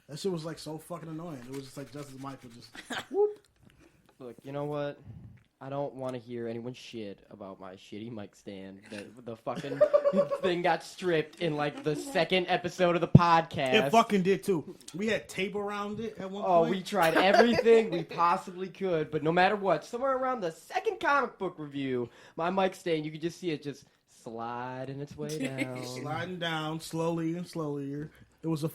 That shit was like so fucking annoying. It was just like Justice Mike would just whoop. Look, you know what? I don't want to hear anyone shit about my shitty mic stand. The fucking thing got stripped in like the second episode of the podcast. It fucking did too. We had tape around it at one point. Oh, we tried everything we possibly could, but no matter what, somewhere around the second comic book review, my mic stand, you could just see it just sliding its way down. Sliding down slowly and slowly. It was a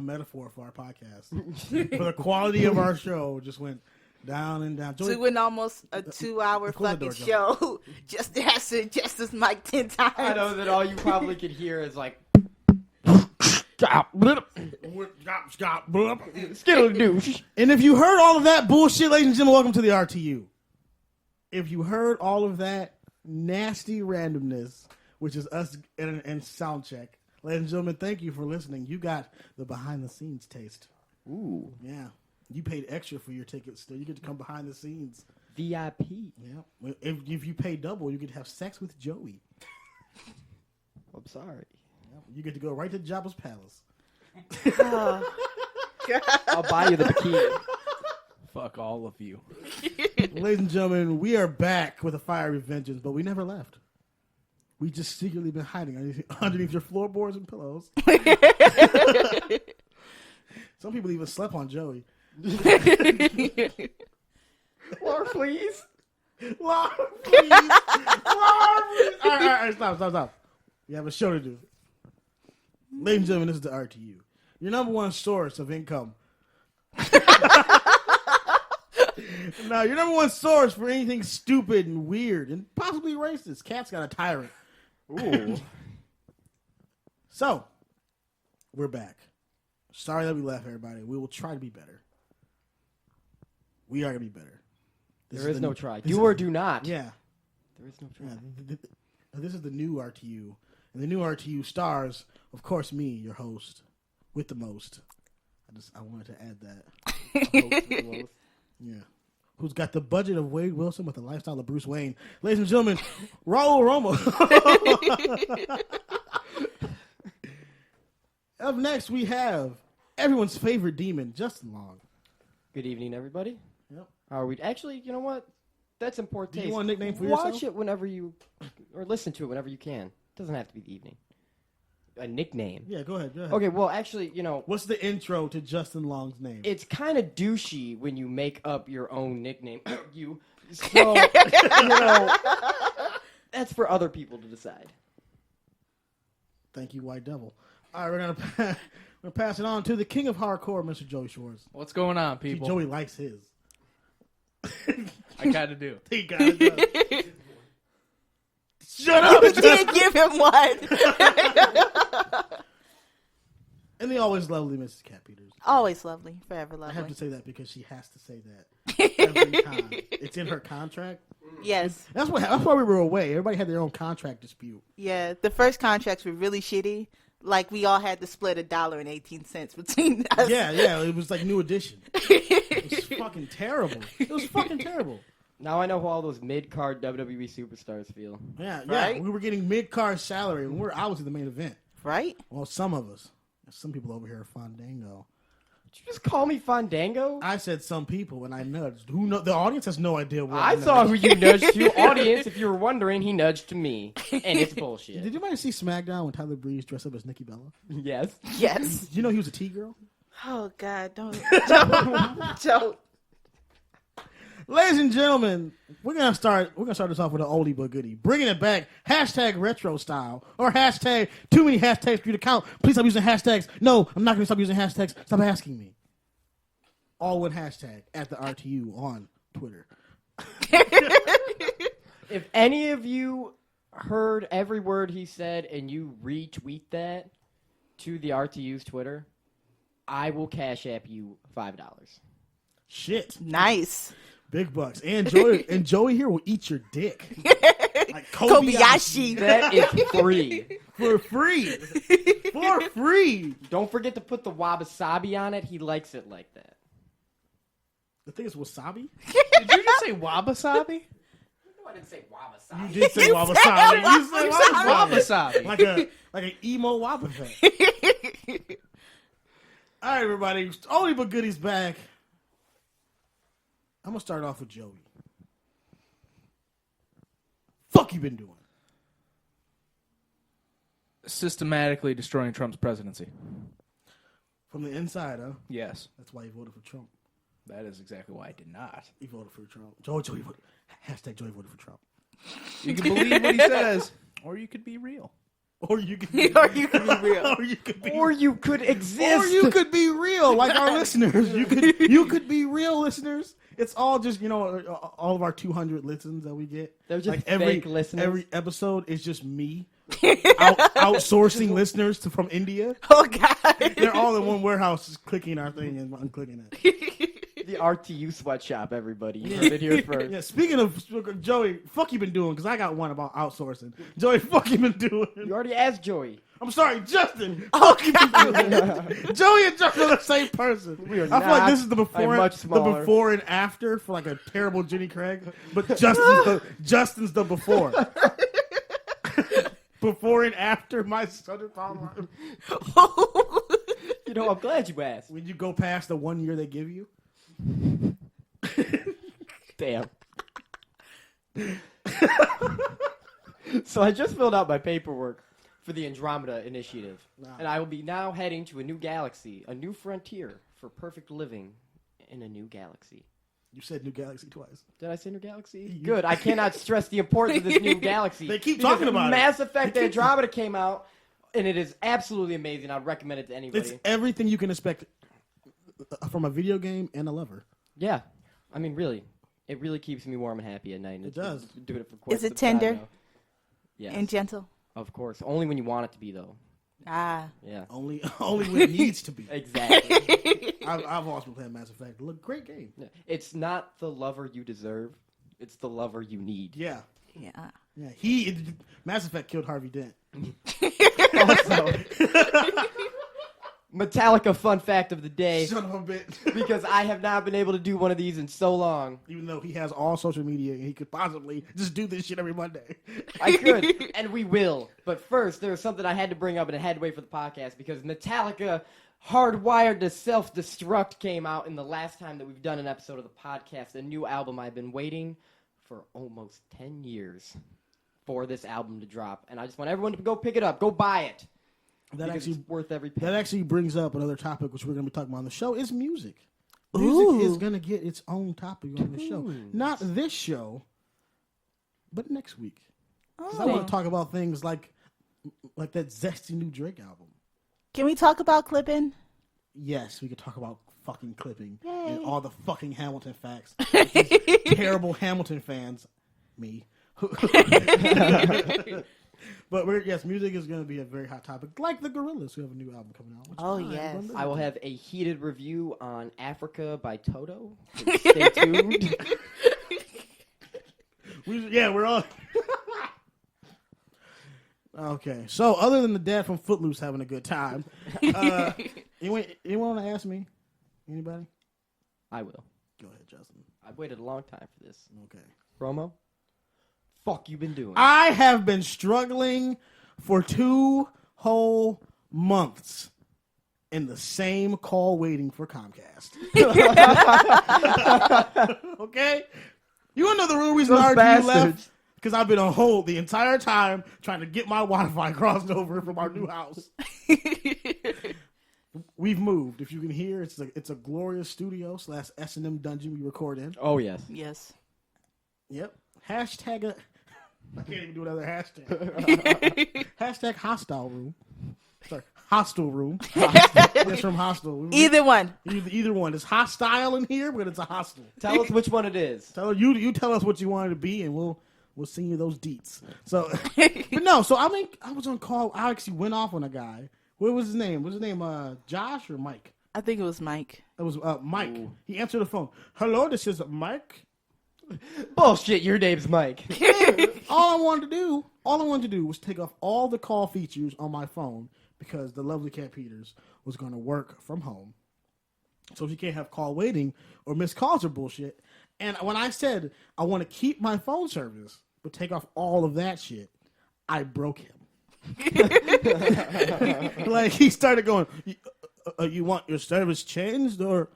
metaphor for our podcast. For the quality of our show just went down and down. So we went almost a 2-hour fucking show just to answer Justice Mike 10 times. I know that all you probably could hear is like skittle douche. And if you heard all of that bullshit, ladies and gentlemen, welcome to the RTU. If you heard all of that nasty randomness, which is us and sound check, ladies and gentlemen, thank you for listening. You got the behind the scenes taste. Ooh. Yeah. You paid extra for your tickets still. You get to come behind the scenes. VIP. Yeah. If you pay double, you get to have sex with Joey. I'm sorry. Yeah. You get to go right to Jabba's palace. I'll buy you the bikini. Fuck all of you. Ladies and gentlemen, we are back with a fiery vengeance, but we never left. We just secretly been hiding underneath your floorboards and pillows. Some people even slept on Joey. Lord, please. Lord, please. Lord, please. All right, stop. We have a show to do. Ladies and gentlemen, this is the RTU. Your number one source of income. No, your number one source for anything stupid and weird and possibly racist. Cat's got a tyrant. Ooh. So, we're back. Sorry that we left, everybody. We will try to be better. We are going to be better. There is no try. Do or do not. Yeah. There is no try. Yeah. This is the new RTU. And the new RTU stars, of course, me, your host, with the most. I wanted to add that. Host with the most. Yeah. Who's got the budget of Wade Wilson with the lifestyle of Bruce Wayne. Ladies and gentlemen, Raul Romo. Up next, we have everyone's favorite demon, Justin Long. Good evening, everybody. Yep. How are we? Actually, you know what? That's in poor taste. Do you want a nickname for Watch yourself? it whenever you, or listen to it whenever you can. It doesn't have to be the evening. A nickname. Yeah, go ahead. Okay, well, actually, What's the intro to Justin Long's name? it's kind of douchey when you make up your own nickname. So, that's for other people to decide. Thank you, White Devil. All right, we're gonna pass it on to the king of hardcore, Mr. Joey Shores. What's going on, See, people? Joey likes his. I gotta do. He got it. Shut up! You did give him one. And the always lovely Mrs. Cat Peters. Always lovely. Forever I have lovely. to say that because she has to say that every time. It's in her contract. Yes. That's why we were away. Everybody had their own contract dispute. Yeah. The first contracts were really shitty. Like, we all had to split $1.18 between us. Yeah. It was like New Edition. It was fucking terrible. It was fucking terrible. Now I know how all those mid-card WWE superstars feel. Yeah. Right? We were getting mid-card salary when we were obviously the main event. Right? Well, some of us. Some people over here are Fandango. Did you just call me Fandango? I said some people, and I nudged. The audience has no idea what I saw who nudged. you nudged to. Audience, if you were wondering, he nudged me. And it's bullshit. Did you mind see SmackDown when Tyler Breeze dressed up as Nikki Bella? Yes. Yes. Did you know he was a T-girl? Oh, God. Don't. Ladies and gentlemen, we're gonna start this off with an oldie but goodie, bringing it back. Hashtag retro style or hashtag too many hashtags for you to count. Please stop using hashtags. No, I'm not gonna stop using hashtags. Stop asking me. All one hashtag at the RTU on Twitter. If any of you heard every word he said and you retweet that to the RTU's Twitter, I will cash app you $5. Shit, Nice. big bucks. And Joey here will eat your dick. Like Kobayashi. That is free. for free. For free. Don't forget to put the wasabi on it. He likes it like that. The thing is wasabi. Did you just say wabi-sabi? No, I didn't say wasabi. You did say wasabi. You said wasabi. Wabi-sabi. Like an emo wabafet. All right, everybody. Only but goodies back. I'm gonna start off with Joey. Fuck you been doing? Systematically destroying Trump's presidency. From the inside, huh? Yes. That's why you voted for Trump. That is exactly why I did not. You voted for Trump. Joey voted. Hashtag Joey voted for Trump. You can believe what he says, or you could be real. Or you could be Or you could be real. Or you could be Or you could exist. Or you could be real, like our listeners. You could be real, listeners. It's all just, you know, all of our 200 listens that we get. They're just like fake listeners. Every episode is just me outsourcing listeners from India. Oh, God. They're all in one warehouse, just clicking our thing and unclicking it. The RTU sweatshop, everybody. You heard it here first. Yeah. Speaking of Joey, fuck you been doing? Because I got one about outsourcing. Joey, fuck you been doing? You already asked Joey. I'm sorry, Justin. Oh, Fuck you been doing? Joey and Justin are the same person. We are I feel like not. this is the before, I'm much smaller. the before and after for like a terrible Jenny Craig, but Justin's the before. Before and after my Southern timeline. You know, I'm glad you asked. When you go past the 1 year they give you. Damn. So I just filled out my paperwork for the Andromeda Initiative. Wow. And I will be now heading to a new galaxy, a new frontier for perfect living in a new galaxy. You said New Galaxy twice. Did I say new galaxy? Good. I cannot stress the importance of this new galaxy. They keep because talking about it. Mass Effect Andromeda came out, and it is absolutely amazing. I'd recommend it to anybody. It's everything you can expect from a video game and a lover. Yeah. I mean, really. It really keeps me warm and happy at night. And It does. Been doing it for quite Is it some time tender? now. Yes. And gentle. Of course. Only when you want it to be, though. Ah. Yeah. Only when it needs to be. Exactly. I've also been playing Mass Effect. Look, great game. It's not the lover you deserve. It's the lover you need. Yeah. Yeah. Yeah. Mass Effect killed Harvey Dent. Also, Metallica fun fact of the day, Son of a bitch. because I have not been able to do one of these in so long. Even though he has all social media and he could possibly just do this shit every Monday. I could, and we will. But first, there was something I had to bring up, and it had to wait for the podcast, because Metallica Hardwired to Self-Destruct came out in the last time that we've done an episode of the podcast, a new album. I've been waiting for almost 10 years for this album to drop, and I just want everyone to go pick it up. Go buy it. That Because actually it's worth every penny. that actually brings up another topic which we're going to be talking about on the show is music. Music is going to get its own topic on the show. Not this show, but next week. Because I want to talk about things like that zesty new Drake album. Can we talk about clipping? Yes, we could talk about fucking clipping Yay. and all the fucking Hamilton facts. Terrible Hamilton fans, me. But music is going to be a very hot topic, like the Gorillaz, who have a new album coming out. Oh, yes. I will have a heated review on Africa by Toto. So stay tuned. We're all... Okay, so other than the dad from Footloose having a good time, anyone want to ask me? Anybody? I will. Go ahead, Justin. I've waited a long time for this. Okay. Promo? Fuck you been doing? I have been struggling for 2 whole months in the same call waiting for Comcast. Okay? You want to know the real reason Those RTU bastards. left? Because I've been on hold the entire time trying to get my Wi-Fi crossed over from our new house. We've moved. If you can hear, it's a glorious studio / S&M dungeon we record in. Oh, yes. Yes. Yep. Hashtag... I can't even do another hashtag. Hashtag hostile room. Sorry, hostile room. It's from hostile. Either one. Either one. It's hostile in here, but it's a hostel. Tell us which one it is. You tell us what you want it to be, and we'll send you those deets. So, but no. So I was on call. I actually went off on a guy. What was his name? Was his name Josh or Mike? I think it was Mike. It was Mike. Ooh. He answered the phone. Hello, this is Mike. Bullshit, your name's Mike. All I wanted to do was take off all the call features on my phone because the lovely Cat Peters was going to work from home. So she can't have call waiting or missed calls or bullshit. And when I said I want to keep my phone service but take off all of that shit, I broke him. Like he started going, You want your service changed or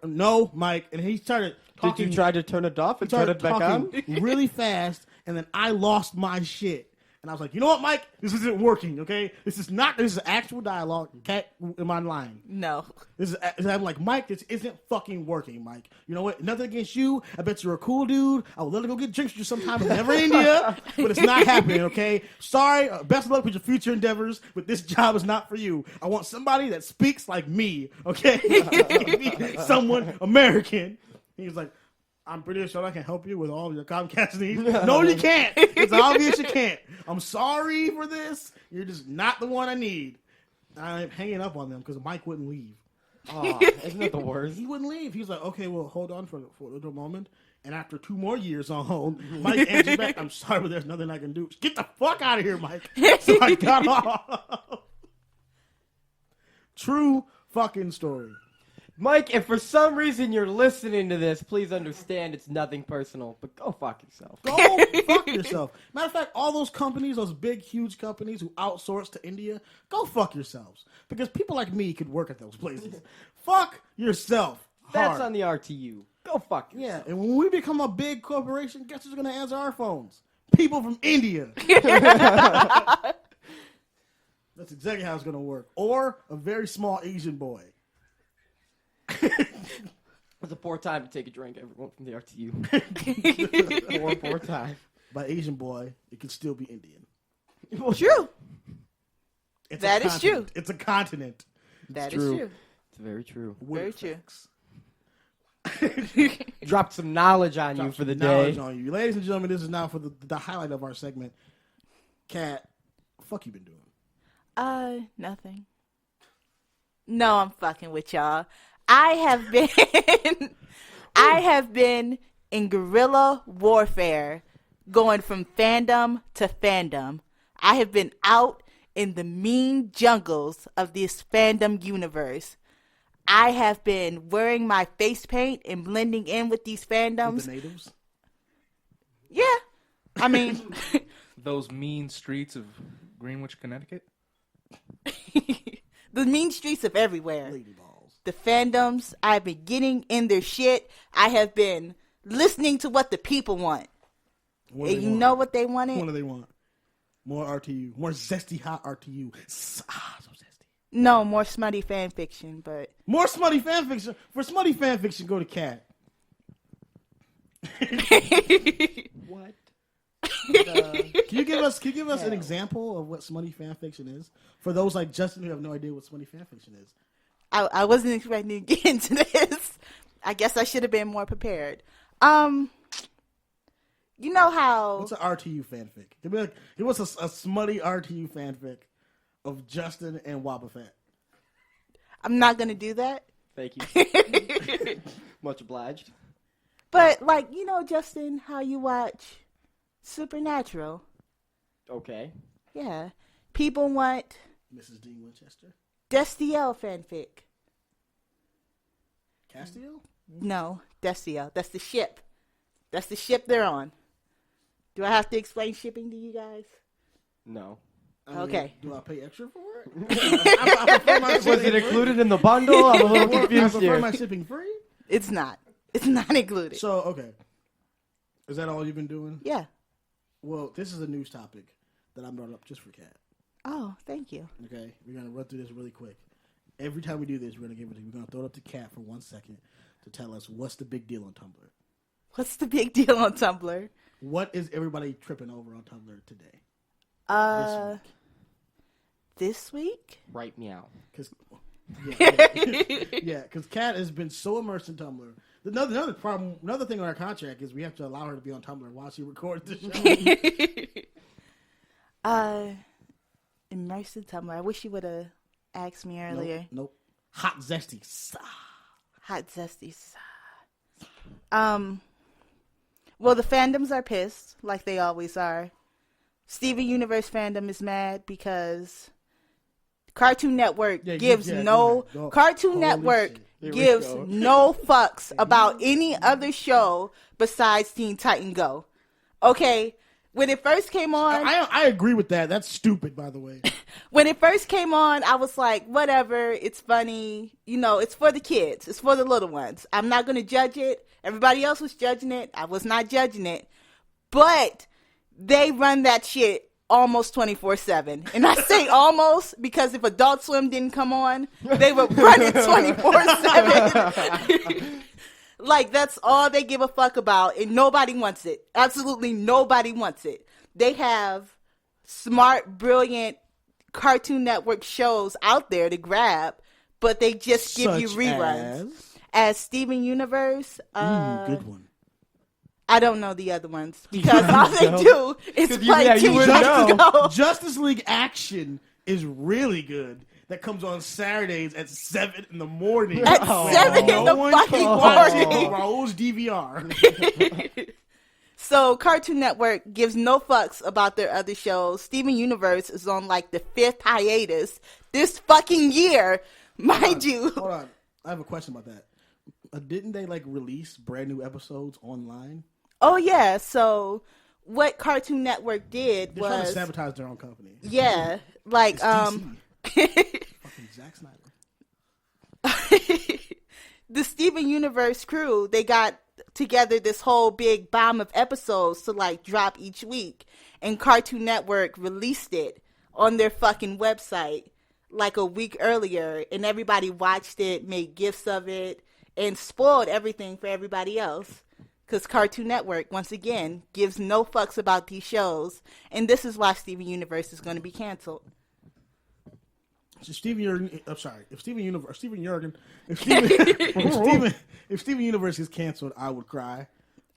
no, Mike? And he started talking. Did you try to turn it off and turn it back on? Really fast, and then I lost my shit. And I was like, you know what, Mike? This isn't working, okay? This is actual dialogue. Cat, am I lying? No. I'm like, Mike, this isn't fucking working, Mike. You know what? Nothing against you. I bet you're a cool dude. I would love to go get drinks with you sometime. I'm never in India, but it's not happening, okay? Sorry. Best of luck with your future endeavors, but this job is not for you. I want somebody that speaks like me, okay? Someone American. He was like, I'm pretty sure I can help you with all your Comcast needs. No, you can't. It's obvious you can't. I'm sorry for this. You're just not the one I need. I'm hanging up on them because Mike wouldn't leave. Oh, isn't that the worst? He wouldn't leave. He was like, okay, well, hold on for a little moment. And after 2 more years on hold, Mike answered back, I'm sorry, but there's nothing I can do. Get the fuck out of here, Mike. So I got off. True fucking story. Mike, if for some reason you're listening to this, please understand it's nothing personal, but go fuck yourself. Go fuck yourself. Matter of fact, all those companies, those big, huge companies who outsource to India, go fuck yourselves. Because people like me could work at those places. Fuck yourself. That's Hard. on the RTU. Go fuck yourself. Yeah, and when we become a big corporation, guess who's going to answer our phones? People from India. That's exactly how it's going to work. Or a very small Asian boy. It's a poor time to take a drink, everyone from the RTU. poor time. By Asian boy, it could still be Indian. Well, true. It's That is true. It's a continent. That is true. It's very true. Very true. Dropped some knowledge on you for the day. On you. Ladies and gentlemen, this is now for the highlight of our segment. Kat, fuck you been doing? Nothing. No, I'm fucking with y'all. I have been in guerrilla warfare, going from fandom to fandom. I have been out in the mean jungles of this fandom universe. I have been wearing my face paint and blending in with these fandoms. With the natives? Yeah. I mean... Those mean streets of Greenwich, Connecticut? The mean streets of everywhere. Lady balls. The fandoms, I've been getting in their shit. I have been listening to what the people want. And you know what they wanted? What do they want? More RTU. More zesty, hot RTU. So zesty. No, more smutty fan fiction, but... More smutty fan fiction. For smutty fan fiction, go to Kat. What? Can you give us an example of what smutty fan fiction is? For those like Justin who have no idea what smutty fan fiction is. I wasn't expecting to get into this. I guess I should have been more prepared. You know how... What's an RTU fanfic? Give us a smutty RTU fanfic of Justin and Wabba Fett. I'm not going to do that. Thank you. Much obliged. But, like, you know, Justin, how you watch Supernatural. Okay. Yeah. People want Mrs. Dean Winchester? Destiel fanfic. Castiel? No, Destiel. That's the ship. That's the ship they're on. Do I have to explain shipping to you guys? No. Okay. Do I pay extra for it? I prefer my Was shipping it free. included in the bundle? I'm a little I confused prefer here. my shipping free? It's not. It's not included. So, okay. Is that all you've been doing? Yeah. Well, this is a news topic that I brought up just for Kat. Oh, thank you. Okay? We're going to run through this really quick. Every time we do this, we're going to throw it up to Kat for 1 second to tell us what's the big deal on Tumblr. What's the big deal on Tumblr? What is everybody tripping over on Tumblr today? This week? Right meow. Because Kat has been so immersed in Tumblr. Another thing on our contract is we have to allow her to be on Tumblr while she records the show. Immersed in Tumblr. I wish you would have asked me earlier. Nope. Hot zesty. Hot zesty. Well, the fandoms are pissed, like they always are. Steven Universe fandom is mad because Cartoon Network gives no fucks about any other show besides Teen Titan Go. Okay, When it first came on, I agree with that. That's stupid, by the way. when it first came on, I was like, whatever, it's funny. It's for the kids. It's for the little ones. I'm not going to judge it. Everybody else was judging it. I was not judging it. But they run that shit almost 24/7. And I say almost because if Adult Swim didn't come on, they would run it 24/7. Like, that's all they give a fuck about, and nobody wants it. Absolutely nobody wants it. They have smart, brilliant Cartoon Network shows out there to grab, but they just give you reruns. As Steven Universe. Good one. I don't know the other ones, because all they do is play two shows ago. Justice League Action is really good. That comes on Saturdays at 7 in the morning. At 7 in the fucking morning. Raul's DVR. So Cartoon Network gives no fucks about their other shows. Steven Universe is on like the 5th hiatus this fucking year, mind you. Hold on. I have a question about that. Didn't they like release brand new episodes online? Oh yeah. So what Cartoon Network did They're trying to sabotage their own company. Yeah, like It's DC. Fucking Zack Snyder. The Steven Universe crew, they got together this whole big bomb of episodes to like drop each week, and Cartoon Network released it on their fucking website like a week earlier, and everybody watched it, made gifs of it, and spoiled everything for everybody else. Because Cartoon Network, once again, gives no fucks about these shows, and this is why Steven Universe is going to be canceled. So if Steven Universe is canceled, I would cry.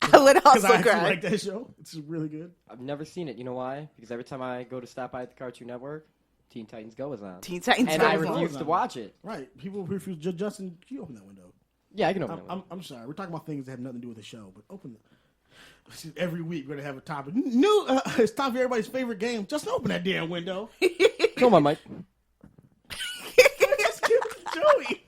I would also Because I actually cry. like that show. It's really good. I've never seen it. You know why? Because every time I go to stop by at the Cartoon Network, Teen Titans Go is on. Teen Titans and Go I is on. refuse to watch it. Right. People refuse. Justin, can you open that window? Yeah, I can open it. I'm sorry. We're talking about things that have nothing to do with the show, but open it. Every week we're going to have a topic. It's time for everybody's favorite game. Just open that damn window. Come on, Mike. Just give it to Joey.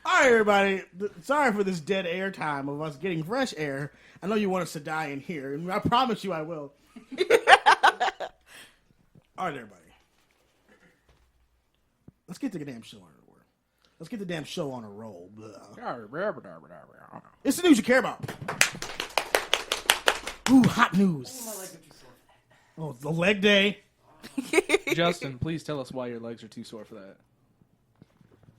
All right, everybody. Sorry for this dead air time of us getting fresh air. I know you want us to die in here, and I promise you I will. All right, everybody. Let's get the damn show on a roll. Let's get the damn show on a roll. It's the news you care about. Ooh, hot news. Oh, the leg day. Justin, please tell us why your legs are too sore for that.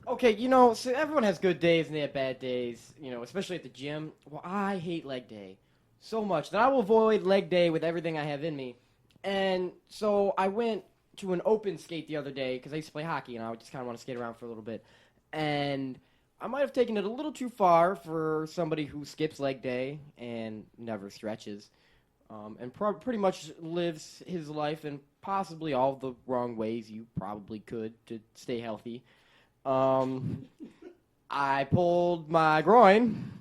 Okay, so everyone has good days and they have bad days, especially at the gym. Well, I hate leg day so much that I will avoid leg day with everything I have in me. And so I went to an open skate the other day because I used to play hockey and I just kind of want to skate around for a little bit. And I might have taken it a little too far for somebody who skips leg day and never stretches. And pretty much lives his life in possibly all the wrong ways you probably could to stay healthy. I pulled my groin,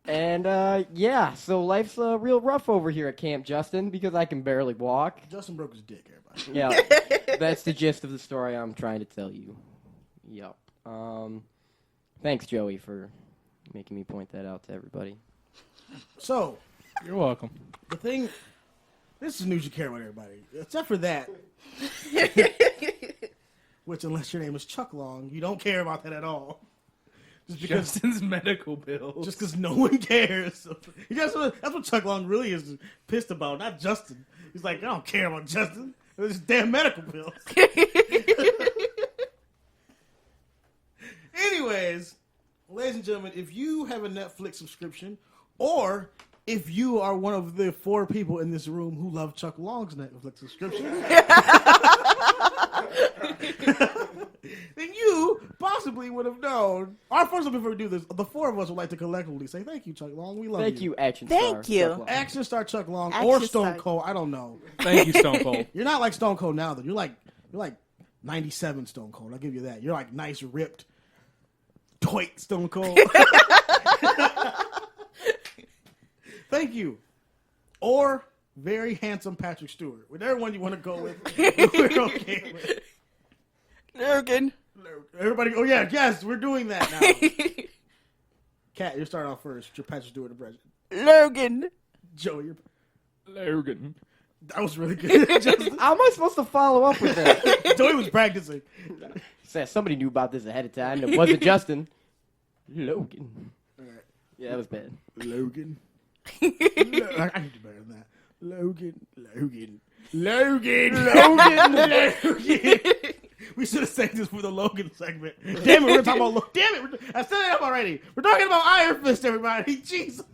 and so life's real rough over here at Camp Justin because I can barely walk. Justin broke his dick, everybody. Yeah, that's the gist of the story I'm trying to tell you. Yep. Thanks, Joey, for making me point that out to everybody. So, You're welcome. the thing, this is news you care about, everybody. Except for that, which unless your name is Chuck Long, you don't care about that at all. Just because, Justin's medical bills. just because no one cares. That's what Chuck Long really is pissed about, not Justin. He's like, I don't care about Justin. It's just damn medical bills. Anyways, ladies and gentlemen, if you have a Netflix subscription, or if you are one of the 4 people in this room who love Chuck Long's Netflix subscription, then you possibly would have known. Our first, before we do this, the 4 of us would like to collectively say thank you, Chuck Long. We love you. Thank you, Action Star. Thank you. Chuck Long. Action Star Chuck Long Action or Stone Star. Cold. I don't know. Thank you, Stone Cold. You're not like Stone Cold now, though. You're like 97 Stone Cold. I'll give you that. You're like nice, ripped, toit Stone Cold. Thank you. Or very handsome Patrick Stewart. Whatever one you want to go with, we're okay with. Logan. Everybody, yes, we're doing that now. Kat, you're starting off first. Your Patrick Stewart impression. Logan. Joey, Logan. That was really good. Justin. How am I supposed to follow up with that? Joey was practicing. Said somebody knew about this ahead of time. And it wasn't Justin. Logan. All right. Yeah, that was bad. Logan. I can do better than that. Logan. We should have saved this for the Logan segment. Damn it, we're talking about Logan. Damn it, I set it up already. We're talking about Iron Fist, everybody. Jesus.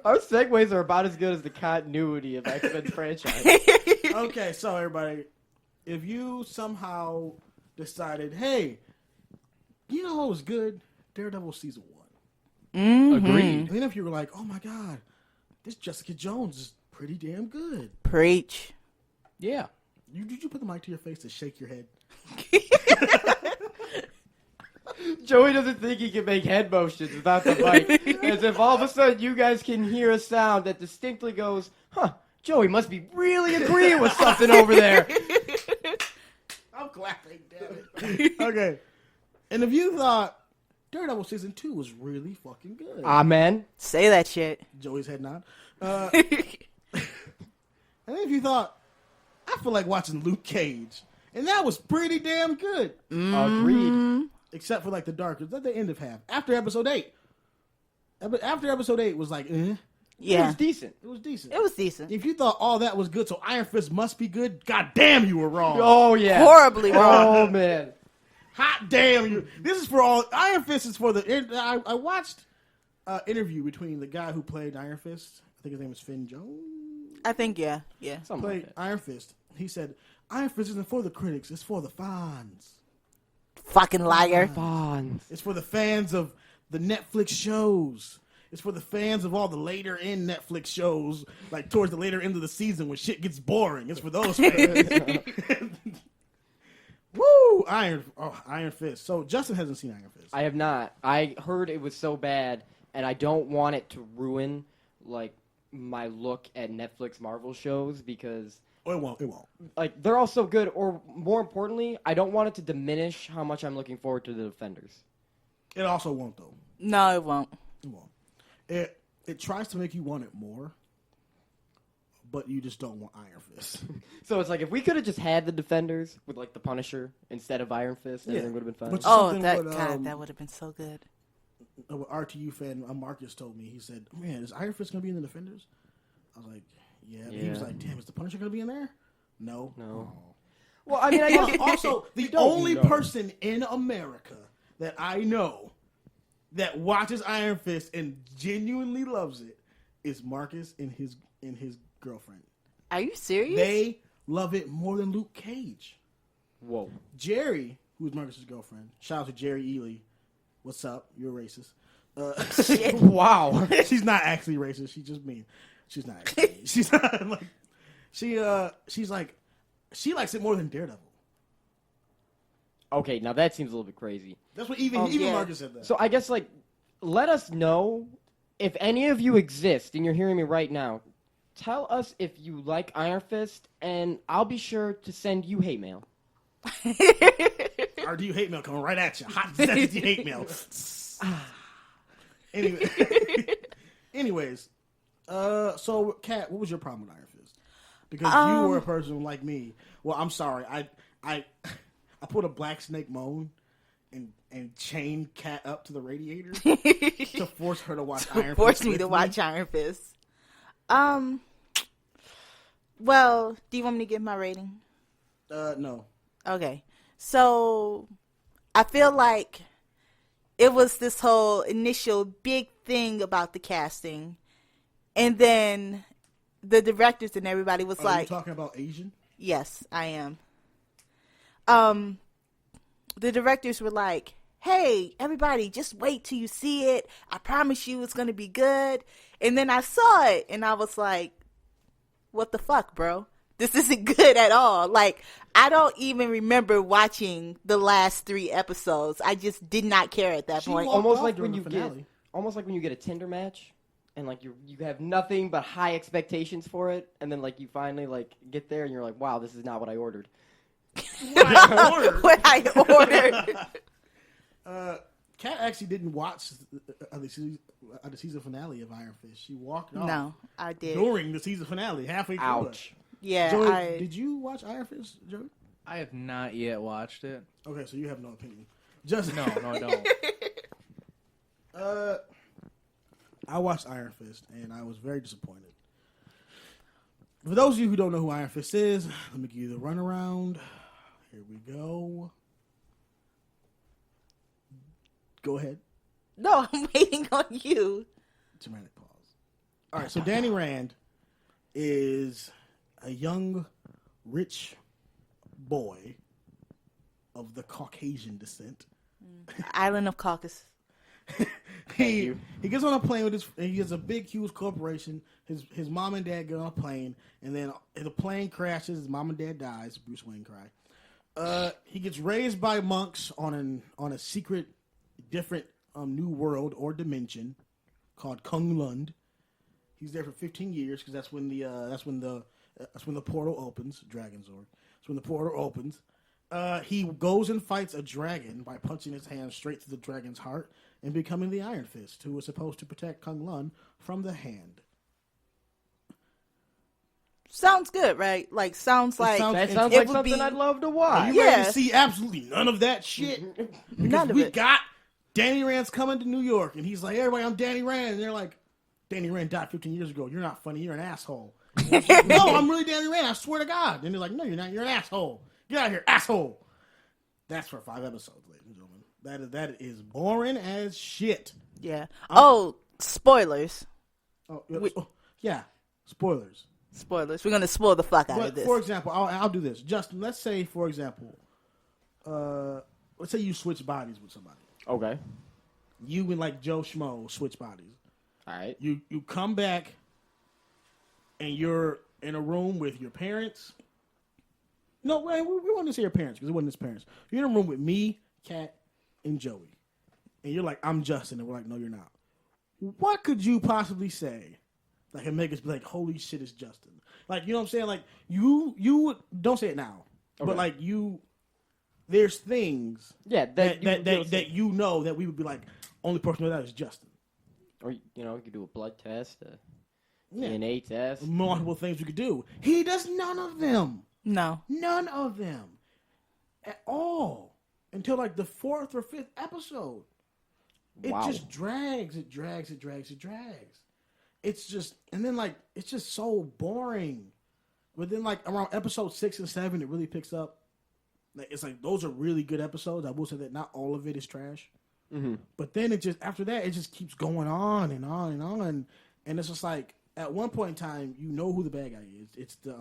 Our segues are about as good as the continuity of X-Men's franchise. Okay, so everybody, if you somehow decided, hey, you know what was good? Daredevil season 1. Mm-hmm. Agreed. And then if you were like, oh my God, this Jessica Jones is pretty damn good. Preach. Yeah. Did you put the mic to your face to shake your head? Joey doesn't think he can make head motions without the mic. As if all of a sudden you guys can hear a sound that distinctly goes, huh, Joey must be really agreeing with something over there. I'm clapping, damn it. Okay. And if you thought Daredevil season 2 was really fucking good. Amen. Say that shit. Joey's head nod. And if you thought, I feel like watching Luke Cage. And that was pretty damn good. Agreed. Except for like the dark. At the end of half. After episode 8. After episode 8 was like, It Yeah. was decent. It was decent. It was decent. If you thought all that was good, so Iron Fist must be good, god damn you were wrong. Oh, yeah. Horribly wrong. Oh, man. Hot damn you. This is for all. Iron Fist is for the. I watched an interview between the guy who played Iron Fist. I think his name is Finn Jones. I think, yeah. Something Played like that. Iron Fist. He said, Iron Fist isn't for the critics, it's for the fans. Fucking liar. Bonds. It's for the fans of the Netflix shows. It's for the fans of all the later in Netflix shows, like towards the later end of the season when shit gets boring. It's for those fans. Woo! Iron Fist. So Justin hasn't seen Iron Fist. I have not. I heard it was so bad, and I don't want it to ruin, like, my look at Netflix Marvel shows because... Oh, it won't. It won't. Like, they're all so good, or more importantly, I don't want it to diminish how much I'm looking forward to the Defenders. It also won't, though. No, it won't. It won't. It tries to make you want it more, but you just don't want Iron Fist. So it's like, if we could have just had the Defenders with, like, the Punisher instead of Iron Fist, everything would have been fine. But Oh, something that what, God, that would have been so good. What RTU fan Marcus told me, he said, "Man, is Iron Fist gonna be in the Defenders?" I was like, "Yeah." But he was Yeah. like, "Damn, is the Punisher gonna be in there?" No. No. Well, I mean, I guess... Also, the don't only know. person in America that I know that watches Iron Fist and genuinely loves it is Marcus and his girlfriend. Are you serious? They love it more than Luke Cage. Whoa. Jerry, who's Marcus's girlfriend, shout out to Jerry Ely. What's up? You're racist. Shit. Wow. She's not actually racist. She's just mean. She's not actually mean. She's not like she's like she likes it more than Daredevil. Okay, now that seems a little bit crazy. That's what even yeah. Marcus said that. So I guess, like, let us know if any of you exist and you're hearing me right now. Tell us if you like Iron Fist, and I'll be sure to send you hate mail. RTU hate mail coming right at you. Hot sexy hate mail. Anyways, so Kat, what was your problem with Iron Fist? Because you were a person like me. Well, I'm sorry. I put a black snake moan and chained Kat up to the radiator to force her to watch Iron Fist. Force me with to watch Iron Fist. Well, do you want me to give my rating? No. Okay. So, I feel like it was this whole initial big thing about the casting. And then the directors and everybody was Are like... you talking about Asian? Yes, I am. The directors were like, hey, everybody, just wait till you see it. I promise you it's going to be good. And then I saw it, and I was like, what the fuck, bro? This isn't good at all. Like, I don't even remember watching the last 3 episodes. I just did not care at that She point. walked Almost off like during when the you get, finale. almost like when you get a Tinder match, and like you have nothing but high expectations for it, and then like you finally like get there, and you're like, wow, this is not what I ordered. What I ordered. Kat actually didn't watch the season finale of Iron Fist. She walked off. No, I did. During the season finale, halfway through. Ouch. Yeah, Joey, did you watch Iron Fist, Joey? I have not yet watched it. Okay, so you have no opinion. Just No, I don't. I watched Iron Fist, and I was very disappointed. For those of you who don't know who Iron Fist is, let me give you the runaround. Here we go. Go ahead. No, I'm waiting on you. Dramatic pause. All right, so Danny Rand is a young, rich boy of the Caucasian descent. Island of Caucasus. He gets on a plane with he has a big, huge corporation. His mom and dad get on a plane, and then the plane crashes. His mom and dad dies. Bruce Wayne cry. He gets raised by monks on a secret, different new world or dimension called Kung Lund. He's there for 15 years because that's when the portal opens. Dragonzord. That's when the portal opens. He goes and fights a dragon by punching his hand straight through the dragon's heart and becoming the Iron Fist, who was supposed to protect Kung Lun from the hand. Sounds good, right? Like, sounds like That It sounds would like something be- I'd love to Are watch. you ready Yeah. to see absolutely none of that shit? None of we it. got Danny Rand's coming to New York, and he's like, everybody, I'm Danny Rand. And they're like, Danny Rand died 15 years ago. You're not funny. You're an asshole. No, I'm really Danny Rand. I swear to God. And they're like, no, you're not. You're an asshole. Get out of here, asshole. That's for 5 episodes, ladies and gentlemen. That is boring as shit. Yeah. Oh, spoilers. Oh, yeah. Spoilers. Spoilers. We're gonna spoil the fuck out of But this. for example, I'll do this. Justin, let's say, for example, let's say you switch bodies with somebody. Okay. You and like Joe Schmo switch bodies. All right. You come back and you're in a room with your parents. No, we want to say your parents because it wasn't his parents. You're in a room with me, Kat, and Joey. And you're like, I'm Justin. And we're like, no, you're not. What could you possibly say that can make us be like, holy shit, it's Justin? Like, you know what I'm saying? Like, you don't say it now. Okay. But like there's things Yeah, that you know that we would be like, only person who knows that is Justin. Or you could do a blood test, a Yeah. DNA test. Multiple things we could do. He does none of them. No. None of them. At all. Until like the 4th or 5th episode. It Wow. just drags. It drags. It's just, and then like, it's just so boring. But then like around episode 6 and 7, it really picks up. Like, it's like, those are really good episodes. I will say that not all of it is trash. Mm-hmm. But then after that, it just keeps going on and on and on. And it's just like, at one point in time, you know who the bad guy is. It's the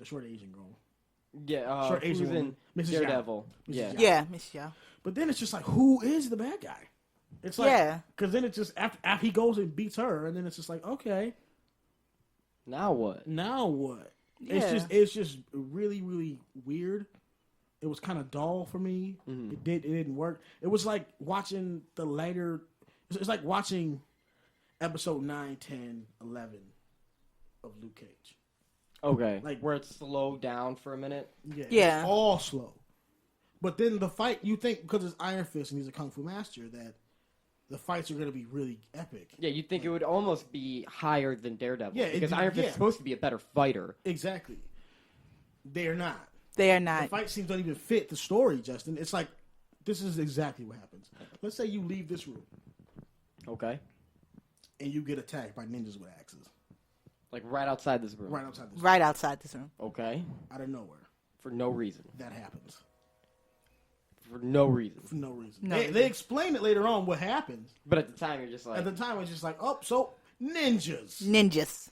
short Asian girl. Yeah, Short who's Asian in woman. Mrs. Daredevil. Mrs. Yeah. Yao. Yeah, Miss Yao. But then it's just like, who is the bad guy? It's like, Yeah. because then it's just, after he goes and beats her, and then it's just like, okay, Now what? now what? Yeah. It's just really, really weird. It was kind of dull for me. Mhm. It didn't work. It was like watching the later, it's like watching episode 9, 10, 11 of Luke Cage. Okay. Like- Where it's slowed down for a minute. Yeah. It's all slow. But then the fight, you think because it's Iron Fist and he's a kung fu master that the fights are going to be really epic. Yeah, you'd think it would almost be higher than Daredevil. Yeah, because it'd be- Iron Fist yeah. is supposed to be a better fighter. Exactly. They are not. They are The not. fight scenes don't even fit the story, Justin. It's like, this is exactly what happens. Let's say you leave this room Okay. and you get attacked by ninjas with axes Like right outside this room. right outside this Right outside this room. Okay. out of nowhere. For no reason. That happens. For no reason. For no reason. No they reason. explain it later on what happens. But at the time, you're just like, At the time, it's just like, oh, so ninjas. Ninjas.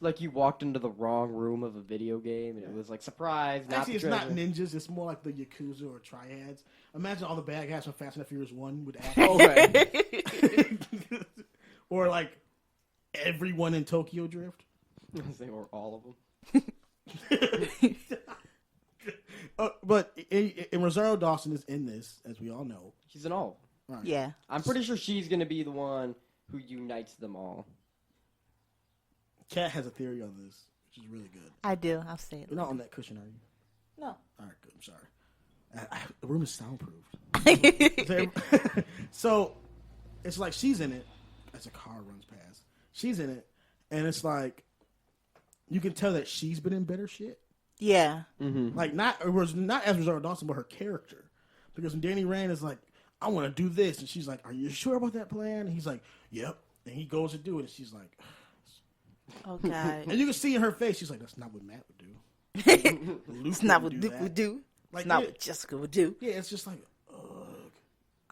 like you walked into the wrong room of a video game, and it was like, surprise, not Actually, the it's not treasure. ninjas. It's more like the Yakuza or Triads. Imagine all the bad guys from Fast and the Furious 1 with Okay. Or like everyone in Tokyo Drift. They were all of them. But in Rosario Dawson is in this, as we all know. She's an all. Right. Yeah. I'm pretty sure she's going to be the one who unites them all. Kat has a theory on this, which is really good. I do. I'll say it. You're not on that cushion, are you? No. All right, good. I'm sorry. The room is soundproof. So it's like she's in it as a car runs past. She's in it, and it's like you can tell that she's been in better shit. Yeah. Mm-hmm. Like not as Rosario Dawson, but her character. Because when Danny Rand is like, I want to do this, and she's like, are you sure about that plan? And he's like, yep. And he goes to do it, and she's like, Oh God. and you can see in her face, she's like, that's not what Matt would do. It's not what Duke would do. Like, It's not yeah. what Jessica would do. Yeah, it's just like, ugh.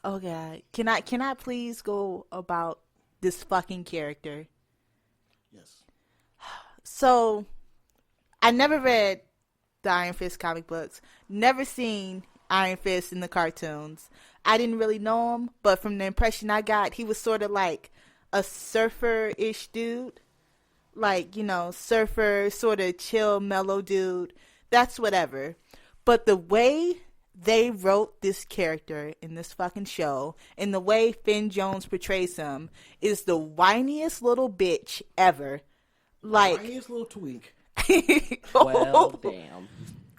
Oh God. Can I please go about this fucking character? Yes. So, I never read the Iron Fist comic books. Never seen Iron Fist in the cartoons. I didn't really know him, but from the impression I got, he was sort of like a surfer-ish dude. Like, surfer, sort of chill, mellow dude. That's whatever. But the way they wrote this character in this fucking show, and the way Finn Jones portrays him, is the whiniest little bitch ever. Like, Whiniest little twink. Well, damn.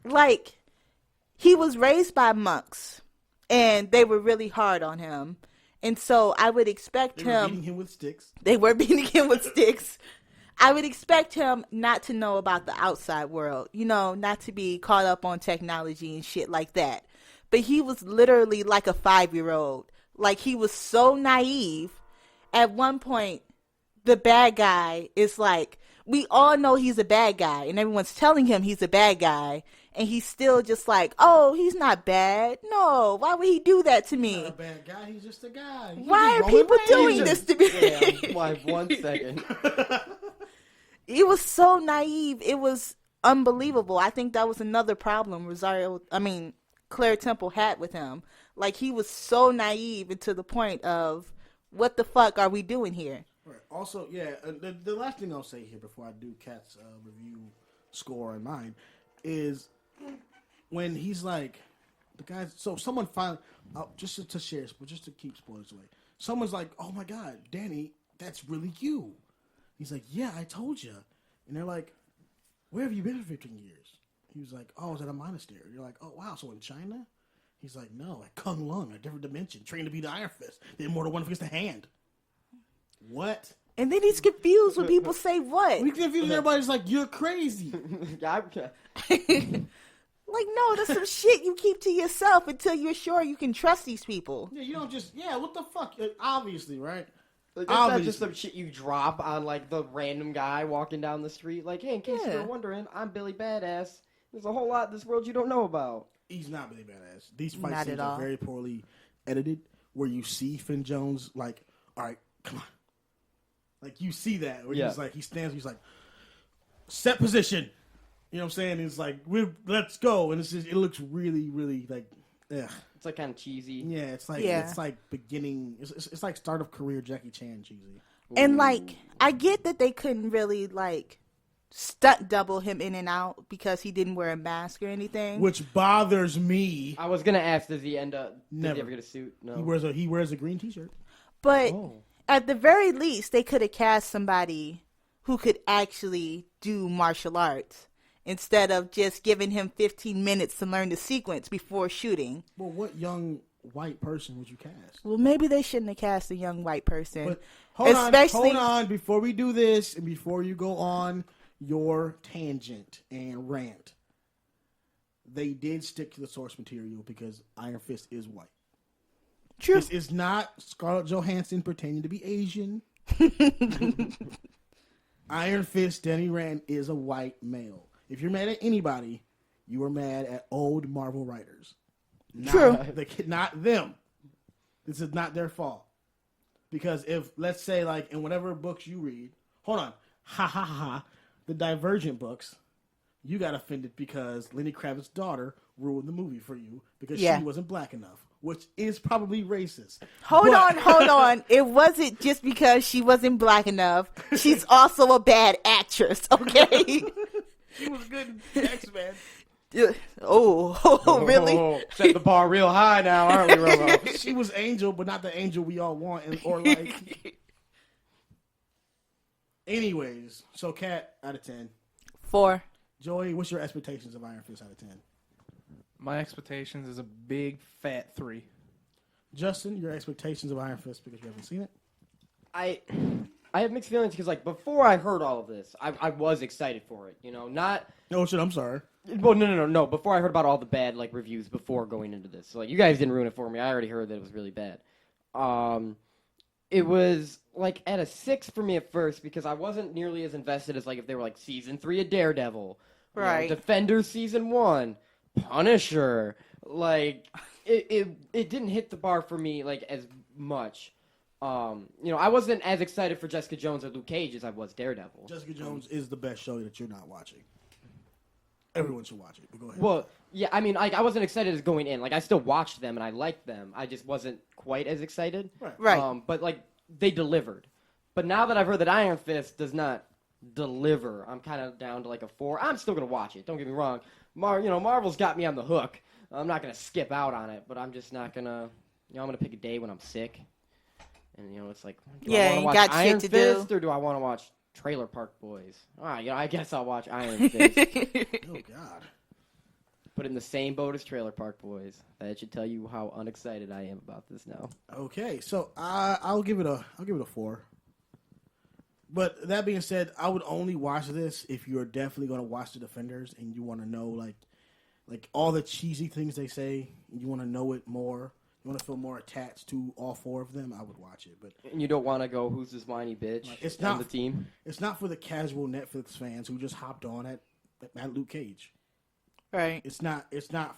Like, he was raised by monks, and they were really hard on him. And so I would expect They were beating him with sticks. They were beating him with sticks. I would expect him not to know about the outside world, not to be caught up on technology and shit like that. But he was literally like a 5-year-old. Like, he was so naive. At one point, the bad guy is like, we all know he's a bad guy, and everyone's telling him he's a bad guy, and he's still just like, oh, he's not bad. No, why would he do that to me? He's not a bad guy. He's just a guy. Why are people doing this to me? Damn, why 1 second? It was so naive. It was unbelievable. I think that was another problem Claire Temple had with him. Like, he was so naive and to the point of, what the fuck are we doing here? Right. Also, yeah, the last thing I'll say here before I do Kat's review score and mine is when he's like, the guys. So someone finally, just to share, but just to keep spoilers away. Someone's like, "Oh my God, Danny, that's really you." He's like, "Yeah, I told you." And they're like, "Where have you been for 15 years?" He was like, "Oh, I was at a monastery." You're like, "Oh wow, so in China?" He's like, "No, at Kung Lung, a different dimension, trained to be the Iron Fist, the immortal one against the hand." What? And then he's confused when people say what. We confused. Everybody's like, "You're crazy." Like, no, that's some shit you keep to yourself until you're sure you can trust these people. Yeah, you don't just. Yeah, what the fuck? Obviously, right? Like, that's not just some shit you drop on, like, the random guy walking down the street. Like, hey, in case you were wondering, I'm Billy Badass. There's a whole lot in this world you don't know about. He's not Billy Badass. These fight scenes are very poorly edited, where you see Finn Jones, like, all right, come on. Like, you see that, where he's like, he stands, he's like, set position. You know what I'm saying? It's like, let's go. And it looks really, really, like, ugh. It's, like, kind of cheesy. Yeah, it's like beginning, it's like start of career Jackie Chan cheesy. And, like, I get that they couldn't really, like, stunt double him in and out because he didn't wear a mask or anything. Which bothers me. I was going to ask, does he end up, Never. does he ever get a suit? No. He wears a green t-shirt. But at the very least, they could have cast somebody who could actually do martial arts instead of just giving him 15 minutes to learn the sequence before shooting. Well, what young white person would you cast? Well, maybe they shouldn't have cast a young white person. But hold on, before we do this and before you go on your tangent and rant, they did stick to the source material because Iron Fist is white. True. This is not Scarlett Johansson pretending to be Asian. Iron Fist, Danny Rand, is a white male. If you're mad at anybody, you are mad at old Marvel writers. True. Not them. This is not their fault. Because if, let's say, like, in whatever books you read, hold on, the Divergent books, you got offended because Lenny Kravitz's daughter ruined the movie for you because she wasn't black enough, which is probably racist. Hold on. It wasn't just because she wasn't black enough. She's also a bad actress, okay? She was good in X-Men. Oh, really? Set the bar real high now, aren't we, Robo? She was Angel, but not the Angel we all want or like. Anyways, so Kat, out of 10. 4. Joey, what's your expectations of Iron Fist out of 10? My expectations is a big fat 3. Justin, your expectations of Iron Fist because you haven't seen it? I have mixed feelings because, like, before I heard all of this, I was excited for it. You know, not. Oh shit! I'm sorry. Well, no. Before I heard about all the bad like reviews before going into this, so like you guys didn't ruin it for me. I already heard that it was really bad. It was like at a 6 for me at first because I wasn't nearly as invested as like if they were like season 3 of Daredevil, Right? You know, Defenders season 1, Punisher. Like it didn't hit the bar for me like as much. You know, I wasn't as excited for Jessica Jones or Luke Cage as I was Daredevil. Jessica Jones is the best show that you're not watching. Everyone should watch it, but go ahead. Well, yeah, I mean, like, I wasn't excited as going in. Like, I still watched them, and I liked them. I just wasn't quite as excited. Right. But, like, they delivered. But now that I've heard that Iron Fist does not deliver, I'm kind of down to, like, a 4. I'm still going to watch it. Don't get me wrong. Marvel's got me on the hook. I'm not going to skip out on it, but I'm just not going to, I'm going to pick a day when I'm sick. And, it's like, do I want to watch Iron Fist, or do I want to watch Trailer Park Boys? All right, I guess I'll watch Iron Fist. Oh God! Put it in the same boat as Trailer Park Boys. That should tell you how unexcited I am about this now. Okay, so I'll give it a 4. But that being said, I would only watch this if you're definitely going to watch the Defenders and you want to know like all the cheesy things they say. And you want to know it more. You want to feel more attached to all 4 of them. I would watch it, but And you don't want to go, who's this whiny bitch? It's on not the team. It's not for the casual Netflix fans who just hopped on at Luke Cage. Right. It's not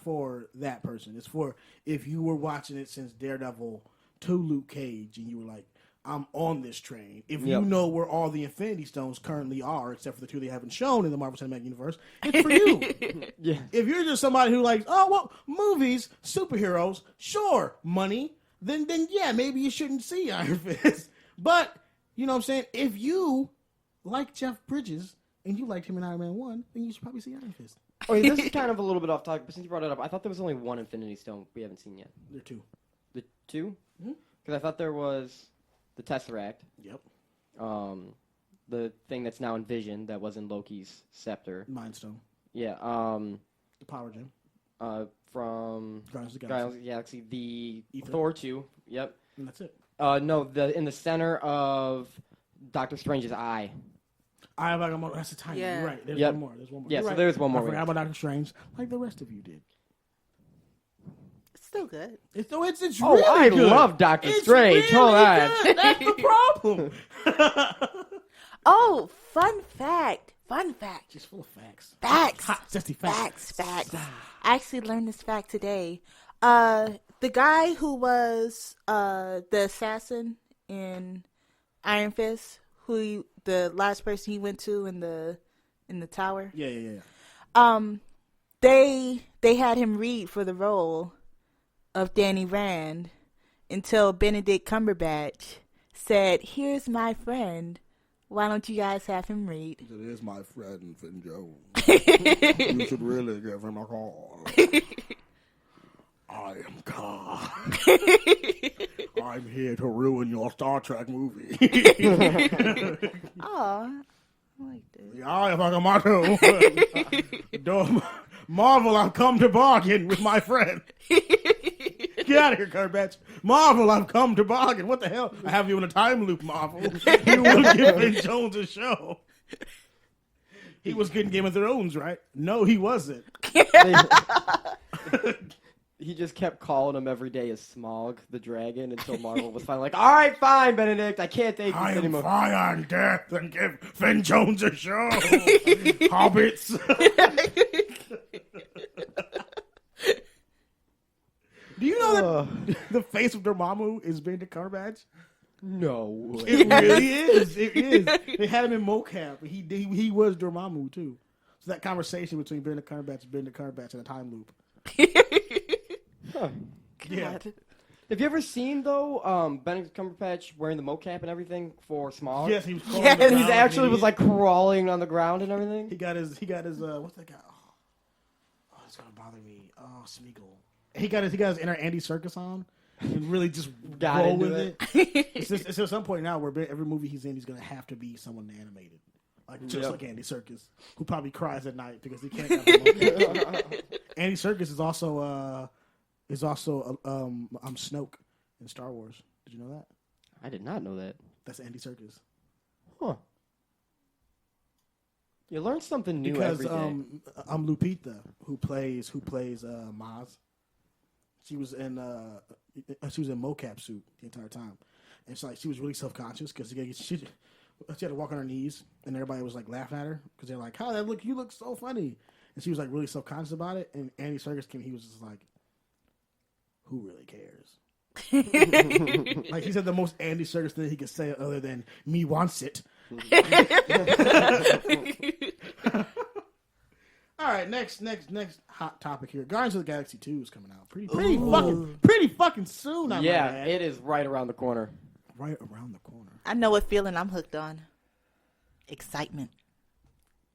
for that person. It's for if you were watching it since Daredevil to Luke Cage and you were like, I'm on this train. If you know where all the Infinity Stones currently are, except for the 2 they haven't shown in the Marvel Cinematic Universe, it's for you. Yeah. If you're just somebody who likes, oh, well, movies, superheroes, sure, money, then yeah, maybe you shouldn't see Iron Fist. But, you know what I'm saying? If you like Jeff Bridges and you liked him in Iron Man 1, then you should probably see Iron Fist. Okay, this is kind of a little bit off topic, but since you brought it up, I thought there was only 1 Infinity Stone we haven't seen yet. There are 2. The 2? Mhm. Because I thought there was the Tesseract. Yep. The thing that's now in Vision that was in Loki's scepter. Mind Stone. Yeah. The Power Gem. From Guardians of the Guardians of the Galaxy, the Ether. Thor 2. Yep. And that's it. No, in the center of Doctor Strange's eye. That's the time. Yeah. You're right. There's Yep. one more. There's one more. Yeah, You're so right. there's one more. I forgot about Doctor Strange, like the rest of you did. It's still good. It's Oh, really I good. love Doctor It's Strange. really Hold on. good. That's the problem. Oh, fun fact. Just full of facts. Facts. Hot, zesty facts. Facts. I actually learned this fact today. The guy who was the assassin in Iron Fist, the last person he went to in the tower. Yeah. They had him read for the role of Danny Rand until Benedict Cumberbatch said, "Here's my friend. Why don't you guys have him read?" It is my friend, Finn Jones. You should really give him a call. I am God. I'm here to ruin your Star Trek movie. Oh, I like that. The Eye of Agamotto. Marvel, I've come to bargain with my friend. Get out of here, Cumberbatch. Marvel, I've come to bargain. What the hell? I have you in a time loop, Marvel. You will give Finn Jones a show. He was getting Game of Thrones, right? No, he wasn't. He just kept calling him every day as Smaug the dragon until Marvel was finally like, all right, fine, Benedict, I can't take this I am anymore. fire and death and give Finn Jones a show. Hobbits. Do you know that the face of Dormammu is Benedict Cumberbatch? No. It really is. It is. They had him in mocap. He was Dormammu too. So that conversation between Benedict Cumberbatch in a time loop. Huh. Yeah. God. Have you ever seen, though, Benedict Cumberbatch wearing the mocap and everything for Smaug? Yes, he was crawling Yes. on the He ground. actually was like crawling on the ground and everything. He got his what's that guy? Oh, it's gonna bother me. Oh, Smeagol. He got his inner Andy Serkis on and really just Got roll into with it. it. It's at some point now where every movie he's in, he's gonna have to be someone animated. Just like Andy Serkis, who probably cries at night because he can't. Have Andy Serkis is also Snoke in Star Wars. Did you know that? I did not know that. That's Andy Serkis. Huh. You learn something new Because every day. Lupita, who plays Maz. She was in mocap suit the entire time, and it's like she was really self-conscious because she had to walk on her knees, and everybody was like laughing at her because they're like, "How that look? You look so funny," and she was like really self-conscious about it. And Andy Serkis came, he was just like, "Who really cares?" Like he said the most Andy Serkis thing he could say other than "me wants it." All right, next hot topic here. Guardians of the Galaxy 2 is coming out pretty fucking soon. It is right around the corner. Right around the corner. I know what feeling I'm hooked on. Excitement.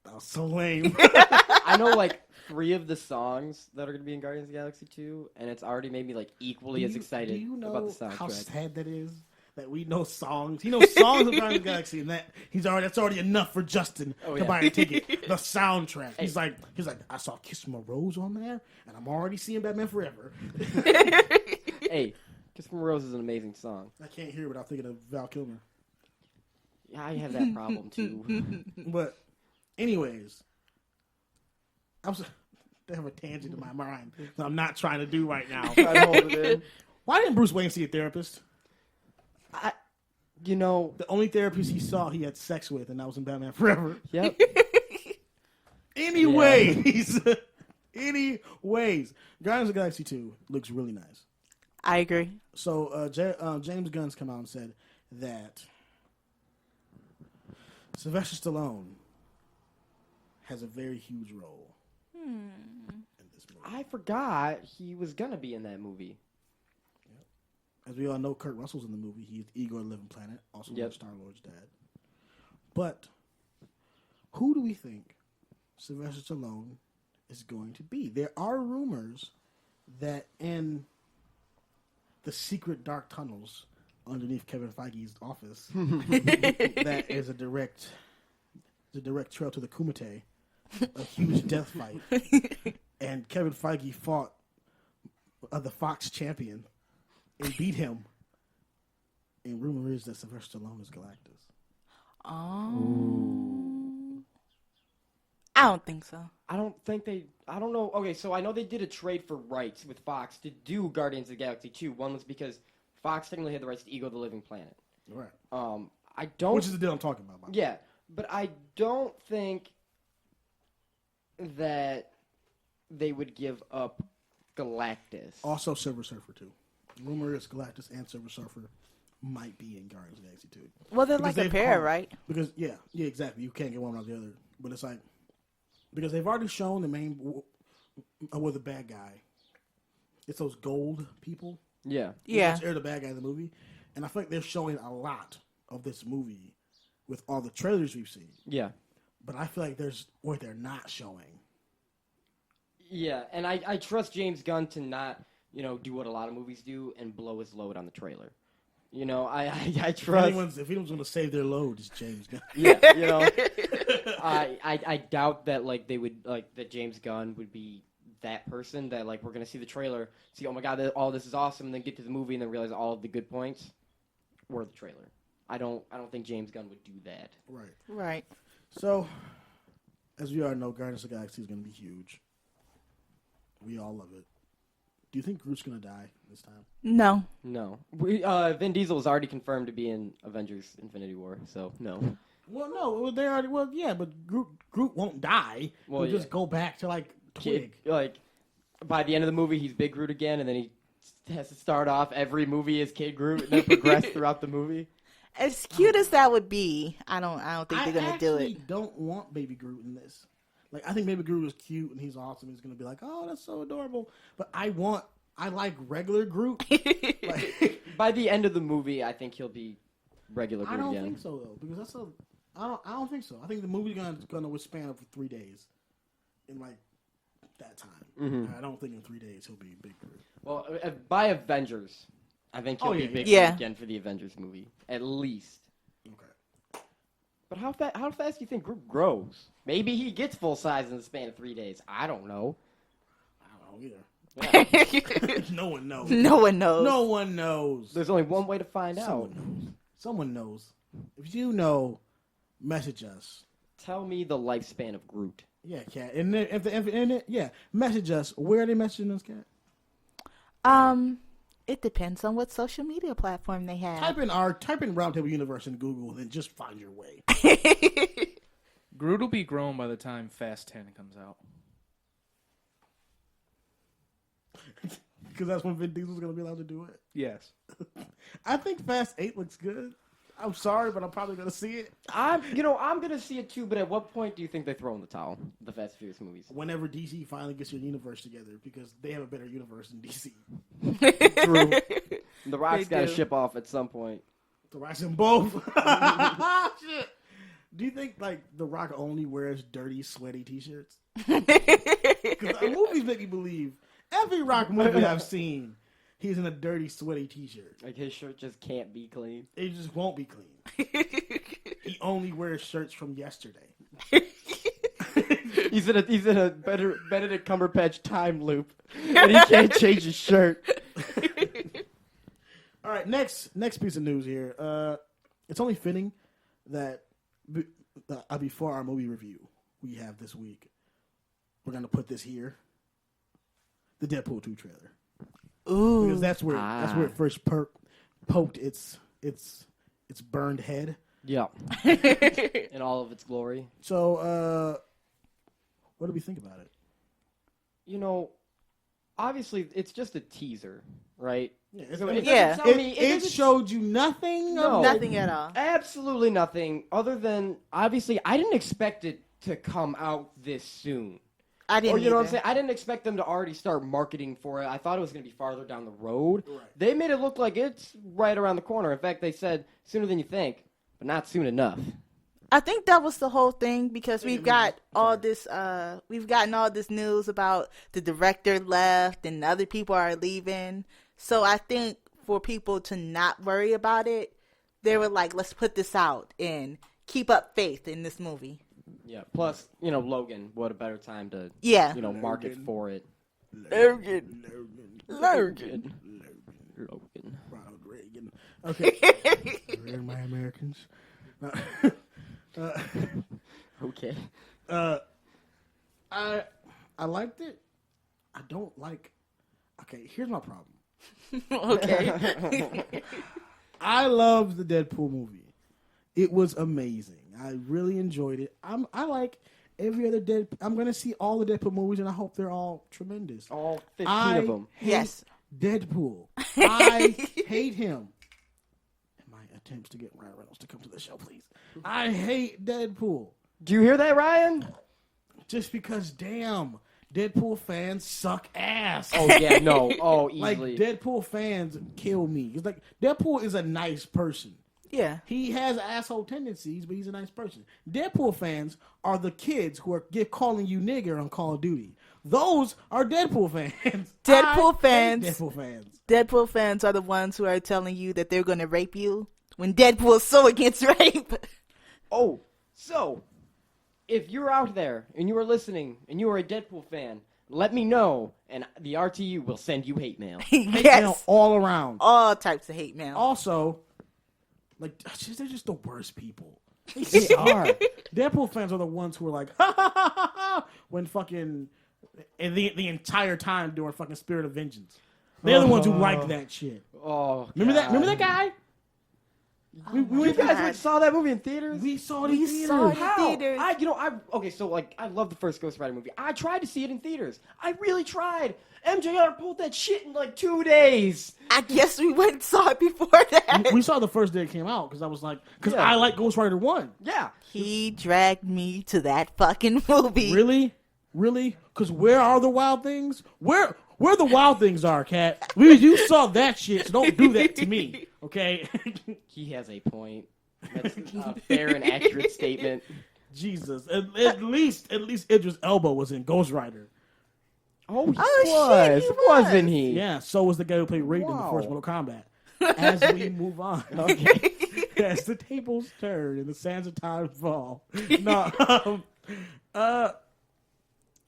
That was so lame. I know like 3 of the songs that are going to be in Guardians of the Galaxy 2, and it's already made me like equally as excited Do you know about the soundtrack. how sad that is? That we know songs. He knows songs of Guardians of the Galaxy, and that's already enough for Justin to buy a ticket. The soundtrack. He's like, I saw Kiss from a Rose on there, and I'm already seeing Batman Forever. Hey, Kiss from a Rose is an amazing song. I can't hear it without thinking of Val Kilmer. Yeah, I have that problem too. But, anyways, they have a tangent in my mind that I'm not trying to do right now. Try to hold it in. Why didn't Bruce Wayne see a therapist? The only therapist he saw, he had sex with, and that was in Batman Forever. Yep. Anyways, Guardians of the Galaxy 2 looks really nice. I agree. So James Gunn's come out and said that Sylvester Stallone has a very huge role in this movie. I forgot he was gonna be in that movie. As we all know, Kurt Russell's in the movie. He's Igor Living Planet, also Star-Lord's dad. But who do we think Sylvester Stallone is going to be? There are rumors that in the secret dark tunnels underneath Kevin Feige's office, that is a direct trail to the Kumite, a huge death fight. And Kevin Feige fought the Fox champion and beat him. And rumor is that Sylvester Stallone is Galactus. Oh. I don't think so. I don't know. Okay, so I know they did a trade for rights with Fox to do Guardians of the Galaxy 2. One was because Fox technically had the rights to Ego the Living Planet. Right. I don't... Which is the deal I'm talking about. Yeah, but I don't think that they would give up Galactus. Also Silver Surfer, too. Rumor is Galactus and Silver Surfer might be in Guardians of the Galaxy 2. Well, they're like a pair, right? Because, yeah, exactly. You can't get one without the other. But it's like, because they've already shown the main, with the bad guy. It's those gold people. Yeah. Yeah. They're the bad guy in the movie. And I feel like they're showing a lot of this movie with all the trailers we've seen. Yeah. But I feel like there's what they're not showing. Yeah, and I trust James Gunn to not, do what a lot of movies do and blow his load on the trailer. I trust. If anyone's going to save their load, it's James Gunn. Yeah, I doubt that they would that James Gunn would be that person that we're going to see the trailer, see, oh my god, all this is awesome, and then get to the movie and then realize all of the good points were the trailer. I don't think James Gunn would do that. Right. Right. So, as we all know, Guardians of the Galaxy is going to be huge. We all love it. Do you think Groot's going to die this time? No. No. Vin Diesel is already confirmed to be in Avengers Infinity War, so no. Well, no. They already. Well, yeah, but Groot won't die. He'll just go back to, Twig. By the end of the movie, he's Big Groot again, and then he has to start off every movie as Kid Groot and then progress throughout the movie. As cute as that would be, I don't think they're going to do it. I don't want Baby Groot in this. I think Baby Groot is cute and he's awesome. He's going to be like, oh, that's so adorable. But I like regular Groot. By the end of the movie, I think he'll be regular Groot again. I don't think so, though, because I don't think so. I think the movie's going to withstand up for 3 days in, that time. Mm-hmm. I don't think in 3 days he'll be Big Groot. Well, by Avengers, I think he'll be Big Groot again for the Avengers movie, at least. Okay. But how fast do you think Groot grows? Maybe he gets full size in the span of 3 days. I don't know. I don't know either. Yeah. No one knows. No one knows. No one knows. There's only one way to find out. Someone knows. If you know, message us. Tell me the lifespan of Groot. Yeah, Cat. And then if the internet, yeah, message us. Where are they messaging us, Cat? It depends on what social media platform they have. Type in Roundtable Universe in Google and just find your way. Groot will be grown by the time Fast 10 comes out. Because that's when Vin Diesel's going to be allowed to do it. Yes. I think Fast 8 looks good. I'm sorry, but I'm probably going to see it. I'm gonna see it too. But at what point do you think they throw in the towel? The Fast and Furious movies. Whenever DC finally gets their universe together, because they have a better universe than DC. True. The Rock's got to do. ship off at some point. The Rock's in both. Shit. Do you think like The Rock only wears dirty, sweaty T-shirts? Because movies make me believe every Rock movie I've seen, he's in a dirty, sweaty T-shirt. Like his shirt just can't be clean. It just won't be clean. He only wears shirts from yesterday. He's in a Benedict Cumberbatch time loop, and he can't change his shirt. All right, next piece of news here. It's only fitting that before our movie review we have this week, we're gonna put this here. The Deadpool 2 trailer. Ooh. Because that's where it first poked its burned head. Yeah. In all of its glory. So, what do we think about it? You know, obviously it's just a teaser, right? Yeah, So it doesn't tell me- it showed you nothing. No. Nothing at all. Absolutely nothing other than, obviously, I didn't expect it to come out this soon. I didn't. Or you know what I'm either. saying? I didn't expect them to already start marketing for it. I thought it was going to be farther down the road. Right. They made it look like it's right around the corner. In fact, they said sooner than you think, but not soon enough. I think that was the whole thing because we've got all this. We've gotten all this news about the director left and other people are leaving. So I think for people to not worry about it, they were like, "Let's put this out and keep up faith in this movie." Yeah. Plus, Logan. What a better time to, Yeah. market for it. Logan. Logan. Ronald Reagan. Okay. Where are my Americans? Okay. I liked it. I don't like. Okay, here's my problem. Okay. I loved the Deadpool movie. It was amazing. I really enjoyed it. I like every other Deadpool. I'm gonna see all the Deadpool movies, and I hope they're all tremendous. All 15 I of them. hate Yes. Deadpool. I hate him. And my attempts to get Ryan Reynolds to come to the show, please. I hate Deadpool. Do you hear that, Ryan? Just because, damn, Deadpool fans suck ass. Oh, yeah, no. Oh, Like, easily. Deadpool fans kill me. It's like, Deadpool is a nice person. Yeah. He has asshole tendencies, but he's a nice person. Deadpool fans are the kids who are calling you nigger on Call of Duty. Those are Deadpool fans. Deadpool I hate fans. Deadpool fans. Deadpool fans are the ones who are telling you that they're going to rape you when Deadpool is so against rape. Oh, so if you're out there and you are listening and you are a Deadpool fan, let me know, and the RTU will send you hate mail. Hate mail Yes. all around. All types of hate mail. Also, like, they're just the worst people. They are. Deadpool fans are the ones who are like, ha ha ha ha ha, when fucking, and the entire time during fucking Spirit of Vengeance. They're the ones who like that shit. Oh, Remember that? God. Remember that guy? We You guys God. saw that movie in theaters? we saw it We in theaters. saw it. How? theaters. Okay, so like, I love the first Ghost Rider movie. I tried to see it in theaters. I really tried. MJR pulled that shit in like 2 days. I guess we went and saw it before that. We saw the first day it came out because I was like, because Yeah. I like Ghost Rider 1. Yeah. He dragged me to that fucking movie. Really? Really? Because where are the wild things? Where the wild things are, Cat? You saw that shit, so don't do that to me, okay? He has a point. That's a fair and accurate statement. Jesus. At least Idris Elba was in Ghost Rider. Oh, he Oh, shit, he was. wasn't he? Yeah, so was the guy who played Raiden in the Wow. first Mortal Kombat. As we move on. Okay. As the tables turn and the sands of time fall. No,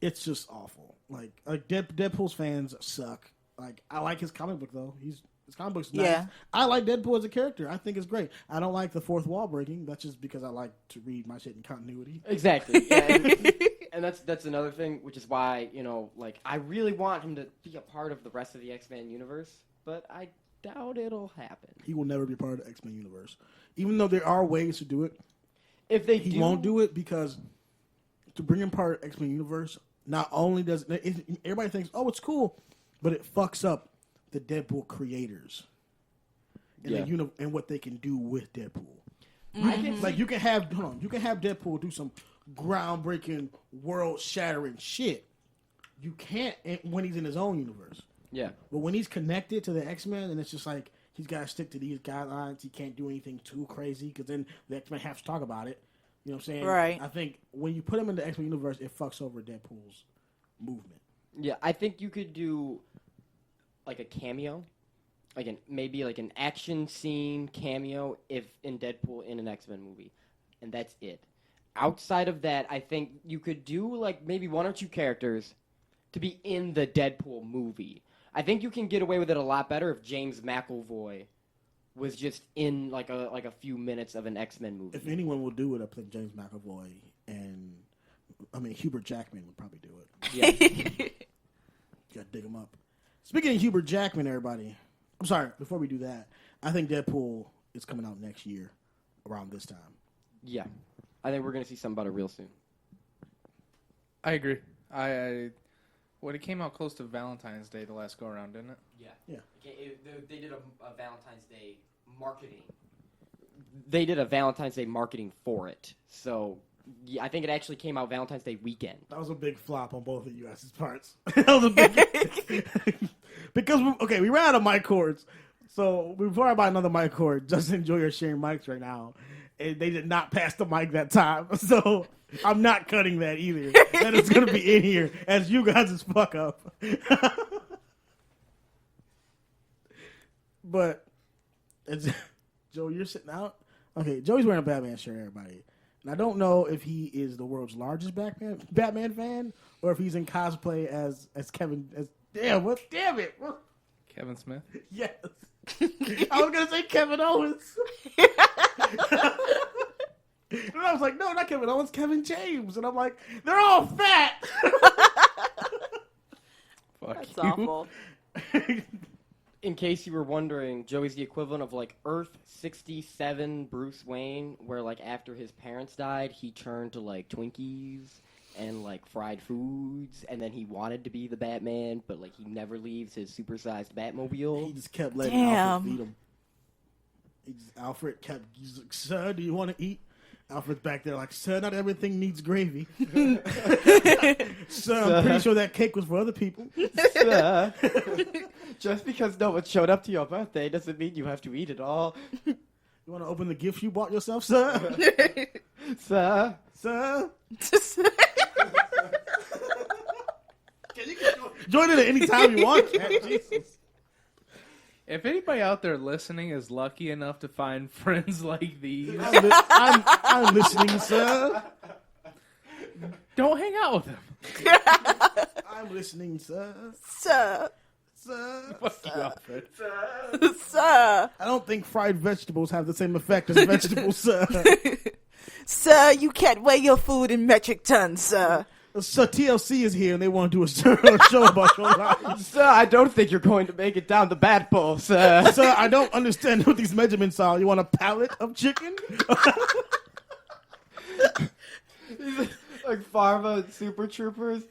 it's just awful. Like Deadpool's fans suck. Like, I like his comic book though. His comic book's nice. Yeah. I like Deadpool as a character. I think it's great. I don't like the fourth wall breaking. That's just because I like to read my shit in continuity. Exactly. And, and that's another thing, which is why, like, I really want him to be a part of the rest of the X-Men universe, but I doubt it'll happen. He will never be part of the X-Men universe. Even though there are ways to do it, If they he won't do it because to bring him part of the X-Men universe, not only does everybody thinks, oh, it's cool, but it fucks up the Deadpool creators and and what they can do with Deadpool. Like you can have Deadpool do some groundbreaking, world-shattering shit. You can't when he's in his own universe. Yeah. But when he's connected to the X-Men, and it's just like he's got to stick to these guidelines. He can't do anything too crazy because then the X-Men have to talk about it. You know what I'm saying? Right. I think when you put him in the X-Men universe, it fucks over Deadpool's movement. Yeah, I think you could do like a cameo, maybe an action scene cameo if in Deadpool in an X-Men movie, and that's it. Outside of that, I think you could do like maybe one or two characters to be in the Deadpool movie. I think you can get away with it a lot better if James McAvoy was just in like a few minutes of an X-Men movie. If anyone will do it, I think James McAvoy and Hubert Jackman would probably do it. Yeah. Gotta dig him up. Speaking of Hubert Jackman, everybody, I'm sorry, before we do that, I think Deadpool is coming out next year around this time. Yeah. I think we're going to see something about it real soon. I agree. It came out close to Valentine's Day the last go around, didn't it? Yeah. They did a Valentine's Day marketing. They did a Valentine's Day marketing for it. So, yeah, I think it actually came out Valentine's Day weekend. That was a big flop on both of you guys' parts. That was a big... Because, we ran out of mic cords. So, before I buy another mic cord, just enjoy your sharing mics right now. And they did not pass the mic that time. So, I'm not cutting that either. That is going to be in here as you guys' fuck up. But, Joe, you're sitting out? Okay, Joey's wearing a Batman shirt, everybody. And I don't know if he is the world's largest Batman fan or if he's in cosplay as Kevin. Damn it. Kevin Smith? Yes. I was going to say Kevin Owens. And I was like, no, not Kevin Owens, Kevin James. And I'm like, they're all fat. Fuck That's you. awful. In case you were wondering, Joey's the equivalent of like Earth 67 Bruce Wayne, where like after his parents died, he turned to like Twinkies and like fried foods, and then he wanted to be the Batman, but like he never leaves his supersized Batmobile. He just kept letting Alfred feed him. Alfred kept, he's like, sir, do you want to eat? Alfred's back there like, sir, not everything needs gravy. Sir, I'm pretty sure that cake was for other people. Sir, just because no one showed up to your birthday doesn't mean you have to eat it all. You want to open the gift you bought yourself, sir? Sir. Sir? Can you join in at any time you want, Cat? Jesus. If anybody out there listening is lucky enough to find friends like these, I'm listening, sir. don't hang out with them. I'm listening, sir. Sir. Sir. Fuck you, Alfred. Sir. I don't think fried vegetables have the same effect as vegetables, sir. Sir, you can't weigh your food in metric tons, sir. So TLC is here and they want to do a show about your life. Sir, I don't think you're going to make it down the bat pole, sir. Sir, I don't understand what these measurements are. You want a pallet of chicken? Like Pharma and Super Troopers.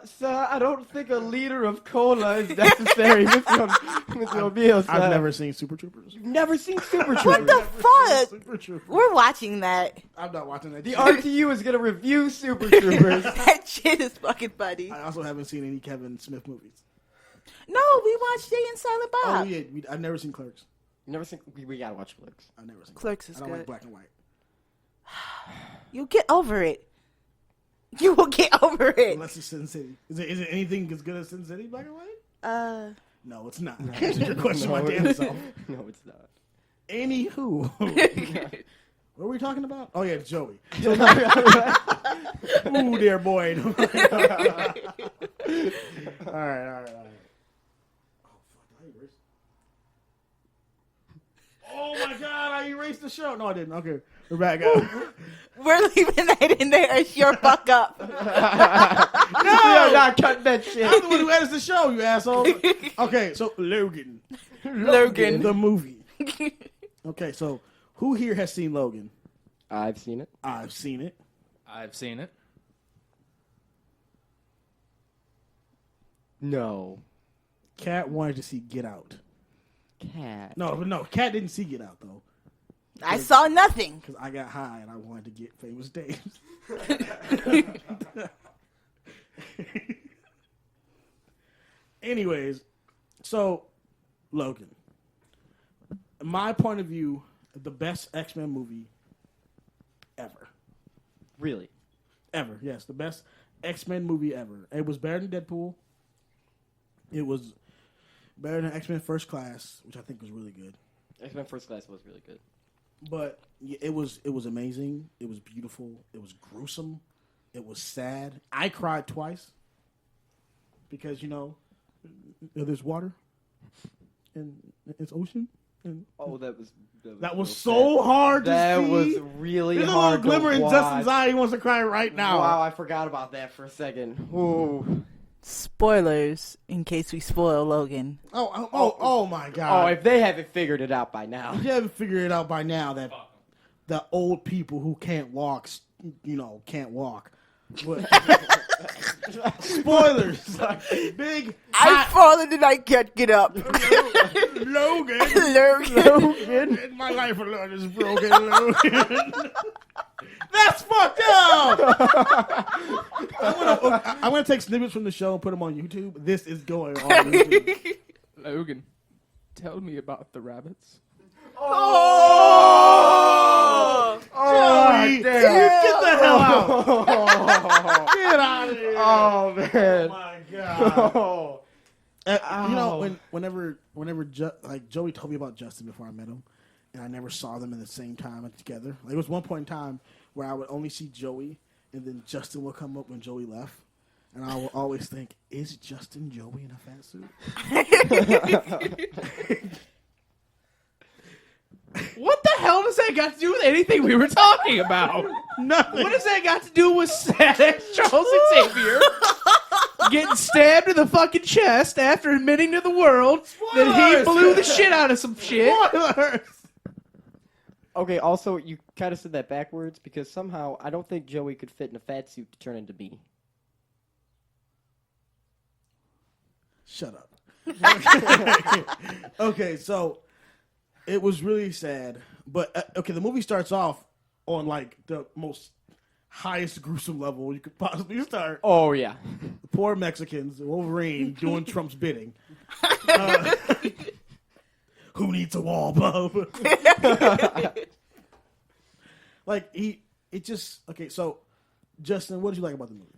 Sir, I don't think a liter of cola is necessary with your meal, sir. I've never seen Super Troopers. You've never seen Super Troopers? What the fuck? Super Troopers. We're watching that. I'm not watching that The shit. RTU is going to review Super Troopers. That shit is fucking funny. I also haven't seen any Kevin Smith movies. No, we watched Jay and Silent Bob. Oh, yeah. I've never seen Clerks. Never seen. We gotta watch Clerks. I've never seen Clerks is I don't good. like black and white. You get over it. You will get over it. Unless it's Sin City. Is it anything as good as Sin City, black and white? No, it's not. Answer your question, my damn self. No, it's not. Anywho. What were we talking about? Oh, yeah, Joey. Ooh, dear boy. All right. Oh, my God, I erased the show. No, I didn't. Okay, we're back. We're leaving that in there as your fuck up. We are not cutting that shit. I'm the one who edits the show, you asshole. Okay, so Logan. Logan. The movie. Okay, so who here has seen Logan? I've seen it. I've seen it. I've seen it. No. Kat wanted to see Get Out. Cat. No, Kat didn't see Get Out, though. I saw nothing. Because I got high and I wanted to get Famous Dave's. Anyways, so, Logan. In my point of view, the best X-Men movie ever. Really? Ever, yes. The best X-Men movie ever. It was better than Deadpool. It was better than X-Men First Class, which I think was really good. X-Men First Class was really good. But yeah, it was amazing. It was beautiful. It was gruesome. It was sad. I cried twice because, there's water and it's ocean. And Oh, that was that was real so sad. hard to That see. was really There's a hard little glimmer to in watch. Justin's eye. He wants to cry right now. Wow, I forgot about that for a second. Ooh. Spoilers in case we spoil Logan. Oh my Oh, God. if they haven't figured it out by now. If you haven't figured it out by now that the old people who can't walk, can't walk. But spoilers. Big I've fallen and I can't get up. Logan. Logan. My life alone is broken, Logan. That's fucked up. I'm gonna take snippets from the show and put them on YouTube. This is going on YouTube. Logan, tell me about the rabbits. Oh! Joey, damn. get the hell out. Get out of here. Oh, man. My God. Oh. Whenever Joey told me about Justin before I met him, and I never saw them at the same time together. Like, it was one point in time where I would only see Joey, and then Justin would come up when Joey left, and I would always think, is Justin Joey in a fat suit? What the hell does that got to do with anything we were talking about? Nothing. What does that got to do with Charles Xavier getting stabbed in the fucking chest after admitting to the world that he Spoilers! blew the shit out of some shit? Spoilers! Okay, also, you kind of said that backwards because somehow I don't think Joey could fit in a fat suit to turn into me. Shut up. Okay, so it was really sad. But, the movie starts off on, the most highest gruesome level you could possibly start. Oh, yeah. The poor Mexicans, Wolverine, doing Trump's bidding. Who needs a wall, bub? So, Justin, what did you like about the movie?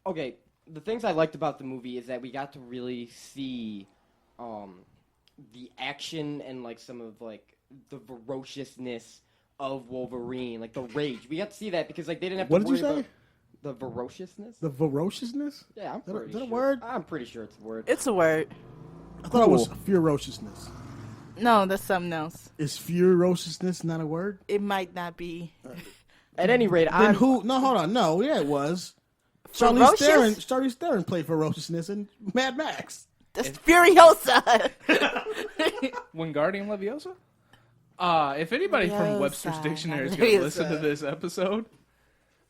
Okay, the things I liked about the movie is that we got to really see the action and, some of, the ferociousness of Wolverine, the rage. We got to see that because, they didn't have to What did worry you say? about the ferociousness. The ferociousness? Yeah, I'm Is that pretty a sure. word? I'm pretty sure it's a word. It's a word. I thought it was ferociousness. No, that's something else. Is ferociousness not a word? It might not be. At any rate, Then who? No, hold on. No, yeah, it was. Ferocious? Charlize Theron played ferociousness in Mad Max. That's Furiosa. Wingardium Leviosa? If anybody from Leviosa, Webster's Dictionary is not going to listen to Leviosa. this episode,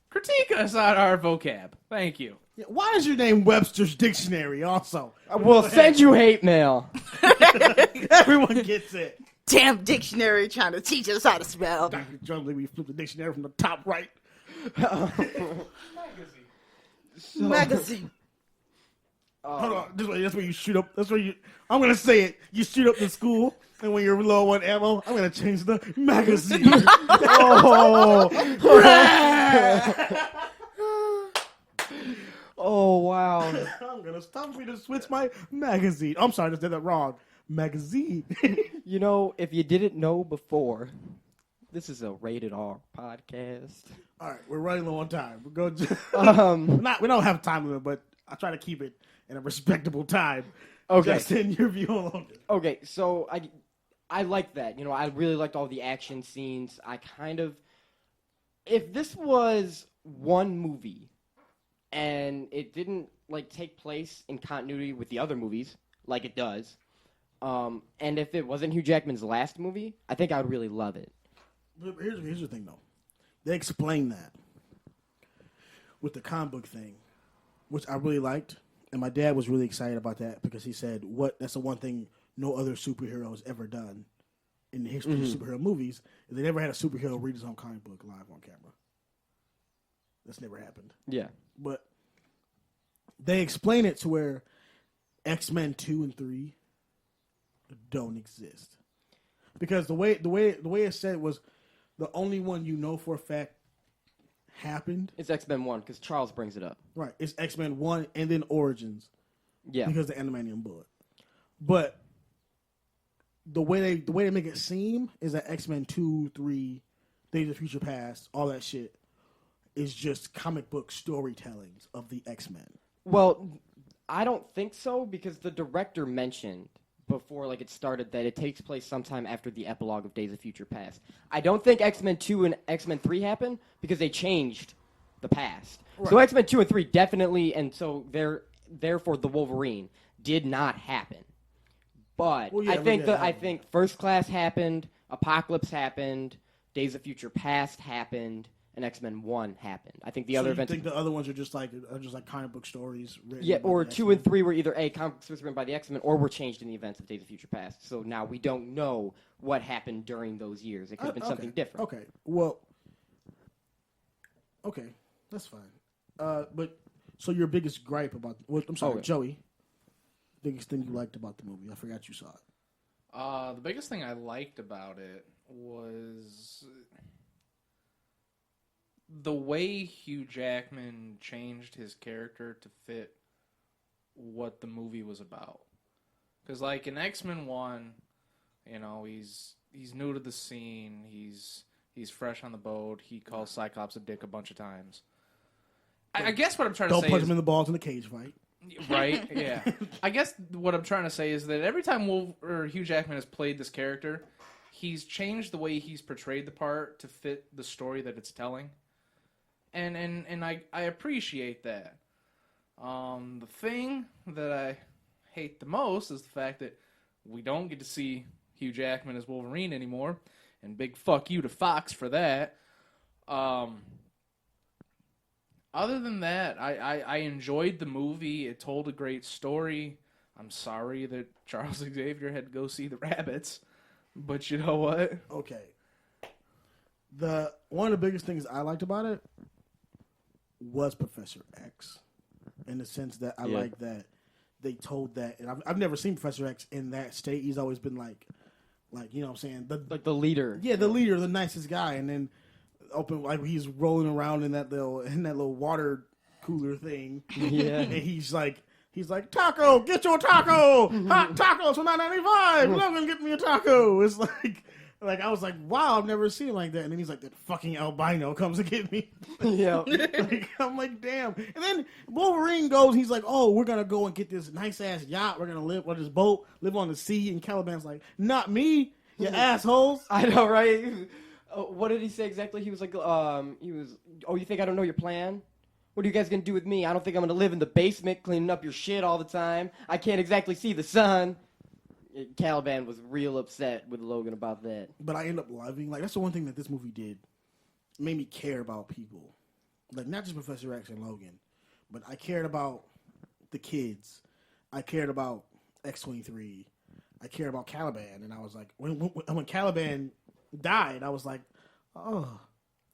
critique us on our vocab. Thank you. Yeah, why is your name Webster's Dictionary also? we'll send you hate mail. Everyone gets it. Damn dictionary trying to teach us how to spell. Dr. Drumley, we flip the dictionary from the top right. Magazine. Hold on. That's where you shoot up. That's where you. I'm going to say it. You shoot up the school, and when you're low on ammo, I'm going to change the magazine. Oh. Oh, wow. I'm going to stop me to switch my magazine. I'm sorry, I said that wrong. magazine. You know, if you didn't know before, this is a rated R podcast. All right, we're running low on time. We're going to we don't have a time limit, but I try to keep it in a respectable time. Okay. Justin, your view on Logan. Okay, so I like that. You know, I really liked all the action scenes. If this was one movie and it didn't like take place in continuity with the other movies like it does, and if it wasn't Hugh Jackman's last movie, I think I would really love it. Here's the thing, though. They explain that with the comic book thing, which I really liked, and my dad was really excited about that because he said, that's the one thing no other superhero has ever done in the history of superhero movies, is they never had a superhero read his own comic book live on camera. That's never happened. Yeah. But they explain it to where X-Men 2 and 3 don't exist. Because the way it said was the only one you know for a fact happened. It's X-Men 1 because Charles brings it up. Right. It's X-Men 1 and then Origins. Yeah. Because of the adamantium bullet. But the way they make it seem is that X-Men 2, 3, Days of Future Past, all that shit is just comic book storytellings of the X-Men. Well, I don't think so because the director mentioned before it started that it takes place sometime after the epilogue of Days of Future Past. I don't think X-Men 2 and X-Men 3 happened because they changed the past. Right. So X-Men 2 and 3 definitely, and so therefore the Wolverine did not happen. But I think First Class happened, Apocalypse happened, Days of Future Past happened, and X-Men 1 happened. I think the other events. You think the other ones are just like comic book stories? Yeah, or 2 and 3 were either comic books written by the X-Men or were changed in the events of Days of Future Past. So now we don't know what happened during those years. It could have been something different. Okay, well, that's fine. But so your biggest gripe about? I'm sorry, Joey. Biggest thing you liked about the movie? I forgot you saw it. The biggest thing I liked about it was the way Hugh Jackman changed his character to fit what the movie was about. Because, in X-Men 1, he's new to the scene. He's fresh on the boat. He calls Cyclops a dick a bunch of times. I guess what I'm trying to say is... Don't punch him in the balls in the cage fight. Right, yeah. I guess what I'm trying to say is that every time Hugh Jackman has played this character, he's changed the way he's portrayed the part to fit the story that it's telling. And I appreciate that. The thing that I hate the most is the fact that we don't get to see Hugh Jackman as Wolverine anymore, and big fuck you to Fox for that. Other than that, I enjoyed the movie. It told a great story. I'm sorry that Charles Xavier had to go see the rabbits, but you know what? Okay. One of the biggest things I liked about it was Professor X, in the sense that I like that they told that, and I've never seen Professor X in that state. He's always been like you know what I'm saying, the leader. Yeah, the leader, the nicest guy, and then he's rolling around in that little water cooler thing. Yeah, and he's like taco, get your taco, hot tacos for $9.95. Logan, get me a taco. It's like I was like, wow, I've never seen him like that. And then he's like, that fucking albino comes to get me. Yeah, I'm like, damn. And then Wolverine goes, he's like, oh, we're gonna go and get this nice ass yacht. We're gonna live on this boat, live on the sea. And Caliban's like, not me, you assholes. I know, right? What did he say exactly? He was like, oh, you think I don't know your plan? What are you guys going to do with me? I don't think I'm going to live in the basement cleaning up your shit all the time. I can't exactly see the sun. Caliban was real upset with Logan about that. But I end up loving, that's the one thing that this movie did. It made me care about people. Not just Professor X and Logan, but I cared about the kids. I cared about X-23. I cared about Caliban. And I was like, when Caliban died, I was like, oh.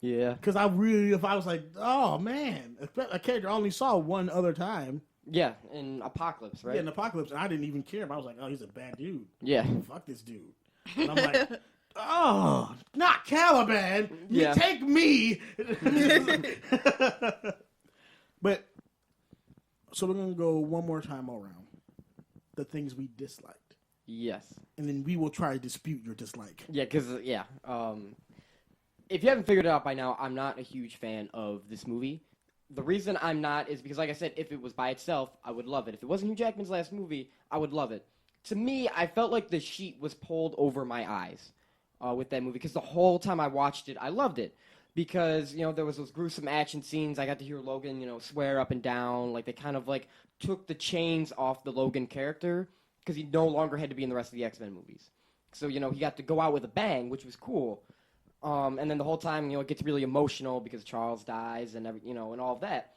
Yeah. Because I was like, oh, man. A character I only saw one other time. Yeah, in Apocalypse, right? Yeah, in Apocalypse, and I didn't even care. But I was like, oh, he's a bad dude. Yeah. Fuck this dude. And I'm like, oh, not Caliban. Yeah. You take me. But, so we're going to go one more time all around. The things we disliked. Yes. and then we will try to dispute your dislike. Yeah, because, if you haven't figured it out by now, I'm not a huge fan of this movie. The reason I'm not is because, like I said, if it was by itself, I would love it. If it wasn't Hugh Jackman's last movie, I would love it. To me, I felt like the sheet was pulled over my eyes with that movie, because the whole time I watched it, I loved it. Because, there was those gruesome action scenes. I got to hear Logan, swear up and down. Like, they kind of, took the chains off the Logan character, because he no longer had to be in the rest of the X-Men movies. So, he got to go out with a bang, which was cool. And then the whole time, it gets really emotional because Charles dies and and all of that.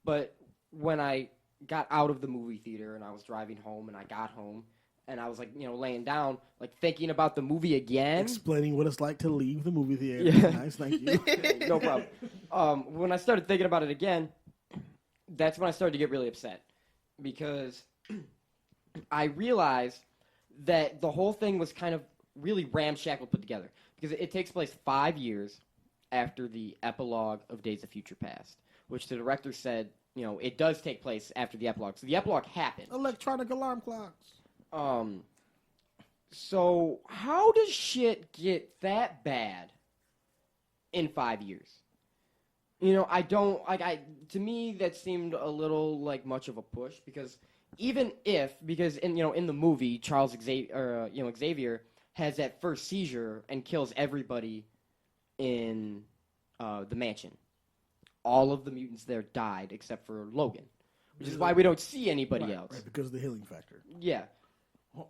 But when I got out of the movie theater and I was driving home and I got home and I was laying down, thinking about the movie again. Explaining what it's like to leave the movie theater. Yeah. Nice, thank you. No problem. When I started thinking about it again, that's when I started to get really upset, because I realized that the whole thing was kind of really ramshackle put together, because it takes place 5 years after the epilogue of Days of Future Past, which the director said, it does take place after the epilogue. So the epilogue happened. Electronic alarm clocks. So how does shit get that bad in 5 years? I don't, to me, that seemed a little much of a push, because because in the movie, Charles Xavier, Xavier has that first seizure and kills everybody in the mansion. All of the mutants there died except for Logan, which is why we don't see anybody else. Right, because of the healing factor. Yeah.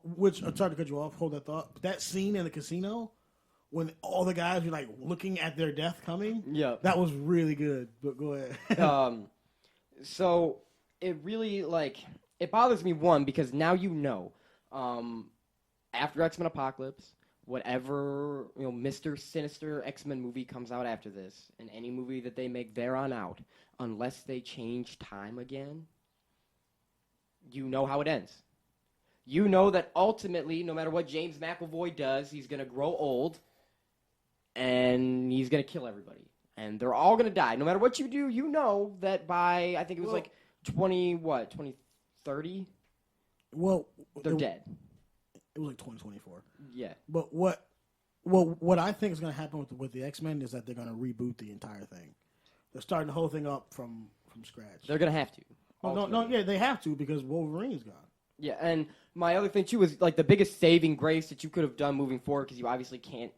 Which, I'm sorry to cut you off, hold that thought. That scene in the casino, when all the guys were looking at their death coming, Yeah. that was really good. But go ahead. So it really, it bothers me, one, because now after X-Men Apocalypse, whatever, Mr. Sinister X-Men movie comes out after this, and any movie that they make there on out, unless they change time again, how it ends. That ultimately, no matter what James McAvoy does, he's going to grow old, and he's going to kill everybody. And they're all going to die. No matter what you do, that by, I think it was 2030? Well, They're dead. It was 2024. Yeah. But what I think is going to happen with the X-Men is that they're going to reboot the entire thing. They're starting the whole thing up from scratch. They're going to have to. No, they have to, because Wolverine's gone. Yeah, and my other thing, too, is, the biggest saving grace that you could have done moving forward, because you obviously can't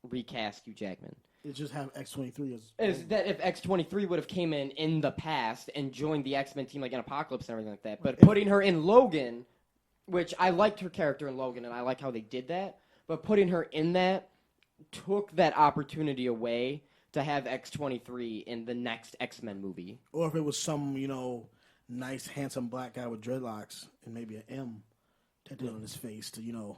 recast Hugh Jackman, It's just have X-23 is that if X-23 would have came in the past and joined the X-Men team, in Apocalypse and everything like that, but putting her in Logan, which I liked her character in Logan, and I like how they did that, but putting her in that took that opportunity away to have X-23 in the next X-Men movie. Or if it was some, nice, handsome black guy with dreadlocks and maybe an M tattooed on his face to,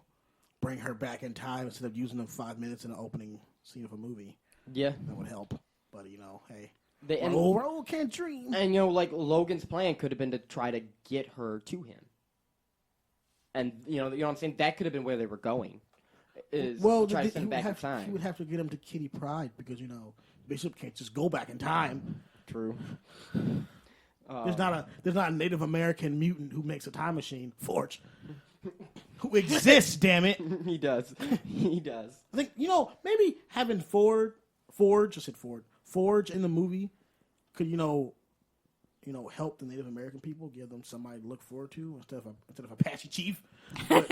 bring her back in time instead of using them 5 minutes in the opening scene of a movie. Yeah. That would help. But, hey. And roll can't dream. And, Logan's plan could have been to try to get her to him. And, you know what I'm saying? That could have been where they were going. Try to send back in time. He would have to get him to Kitty Pryde because, Bishop can't just go back in time. True. There's not a Native American mutant who makes a time machine. Forge. Who exists, damn it. He does. He does. I think, maybe having Forge in the movie could, help the Native American people, give them somebody to look forward to instead of Apache Chief. But,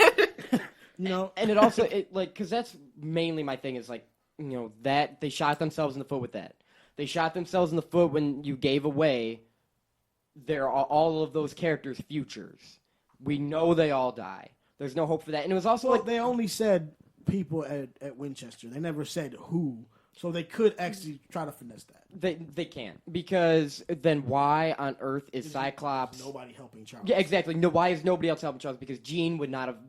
And it also, because that's mainly my thing is, that they shot themselves in the foot with that. They shot themselves in the foot when you gave away all of those characters' futures. We know they all die. There's no hope for that. And it was also they only said people at Winchester. They never said who. So they could actually try to finesse that. They can't. Because then why on earth is Cyclops... Nobody helping Charles. Yeah, exactly. No, why is nobody else helping Charles? Because Jean would not have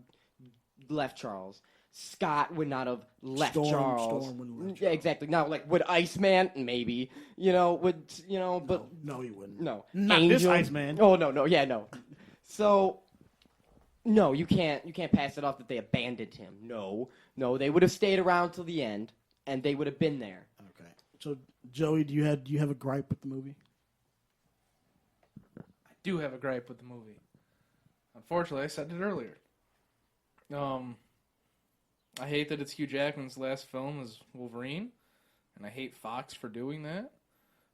left Charles. Scott would not have left Charles. Storm wouldn't have left Yeah, Charles. exactly. Now, would Iceman? Maybe. But... No, he wouldn't. No. Not this Iceman. Oh, no. Yeah, no. So... No, you can't pass it off that they abandoned him. No, they would have stayed around till the end, and they would have been there. Okay. So, Joey, do you have a gripe with the movie? I do have a gripe with the movie. Unfortunately, I said it earlier. I hate that it's Hugh Jackman's last film as Wolverine, and I hate Fox for doing that.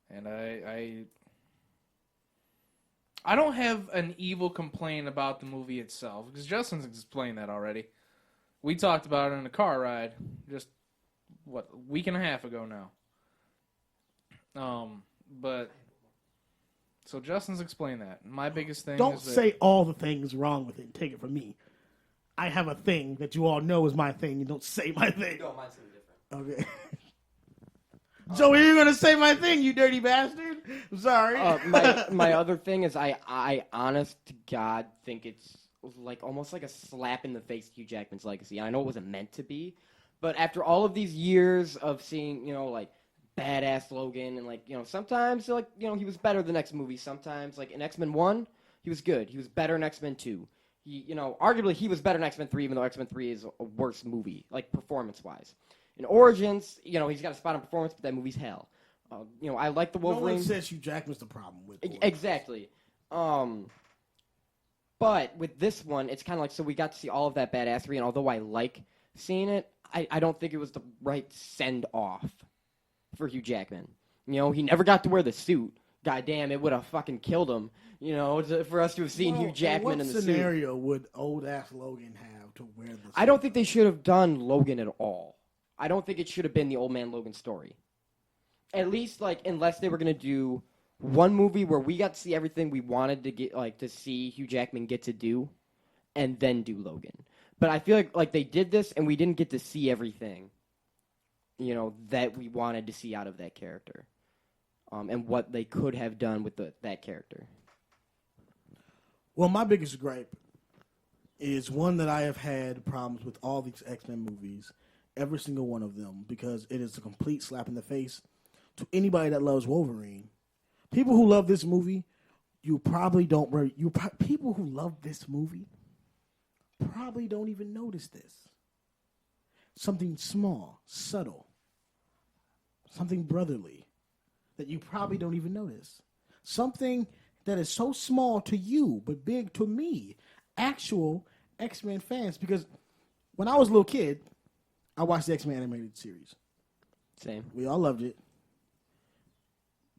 And I don't have an evil complaint about the movie itself, because Justin's explained that already. We talked about it in a car ride just, a week and a half ago now. But, so Justin's explained that. My biggest thing Don't is that... say all the things wrong with it and take it from me. I have a thing that you all know is my thing. You don't say my thing. No, mine's gonna be different. Okay. Joey, you're going to say my thing, you dirty bastard? I'm sorry. My other thing is I honest to God think it's like almost like a slap in the face to Hugh Jackman's legacy. I know it wasn't meant to be, but after all of these years of seeing, like badass Logan and sometimes he was better the next movie. Sometimes in X-Men 1, he was good. He was better in X-Men 2. Arguably he was better in X-Men 3, even though X-Men 3 is a worse movie, performance-wise. In Origins, he's got a spot on performance, but that movie's hell. I like the Wolverine. No one says Hugh Jackman's the problem with Origins. Exactly. But with this one, it's kind of so we got to see all of that badassery, and although I like seeing it, I don't think it was the right send-off for Hugh Jackman. He never got to wear the suit. God damn, it would have fucking killed him, for us to have seen Hugh Jackman in the suit. What scenario would old-ass Logan have to wear the suit? I don't think they should have done Logan at all. I don't think it should have been the Old Man Logan story. At least, unless they were going to do one movie where we got to see everything we wanted to get, to see Hugh Jackman get to do, and then do Logan. But I feel like they did this, and we didn't get to see everything, that we wanted to see out of that character. And what they could have done with that character. Well, my biggest gripe is one that I have had problems with all these X-Men movies, every single one of them, because it is a complete slap in the face to anybody that loves Wolverine. People who love this movie, people who love this movie probably don't even notice this. Something small, subtle, something brotherly that you probably don't even notice. Something that is so small to you, but big to me, actual X-Men fans. Because when I was a little kid, I watched the X-Men animated series. Same. We all loved it.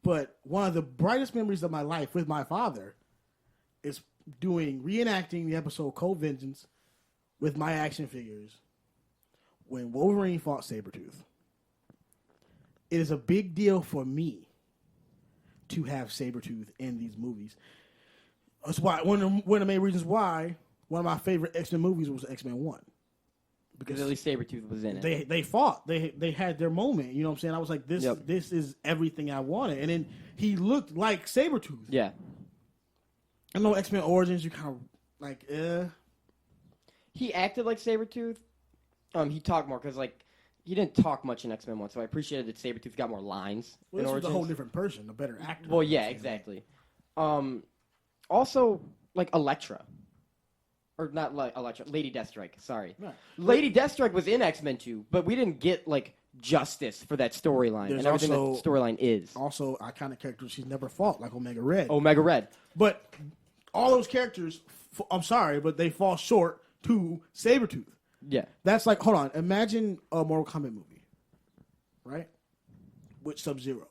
But one of the brightest memories of my life with my father is reenacting the episode Cold Vengeance with my action figures when Wolverine fought Sabretooth. It is a big deal for me to have Sabretooth in these movies. That's why one of the main reasons why one of my favorite X-Men movies was X-Men 1. Because at least Sabretooth was in it. They fought. They had their moment. You know what I'm saying? I was like, this is everything I wanted. And then he looked like Sabretooth. Yeah. I know X-Men Origins, you kind of like, He acted like Sabretooth. He talked more because, he didn't talk much in X-Men 1, so I appreciated that Sabretooth got more lines. Well, this was a whole different person, a better actor. Well, yeah, exactly. Also, Elektra. Or not Elektra, Lady Deathstrike, sorry. Right. Lady Deathstrike was in X-Men 2, but we didn't get, justice for that storyline and everything that storyline is. Also, iconic characters she's never fought, like Omega Red. Omega Red. But all those characters, I'm sorry, but they fall short to Sabretooth. Yeah. That's hold on, imagine a Mortal Kombat movie, right? With Sub-Zero.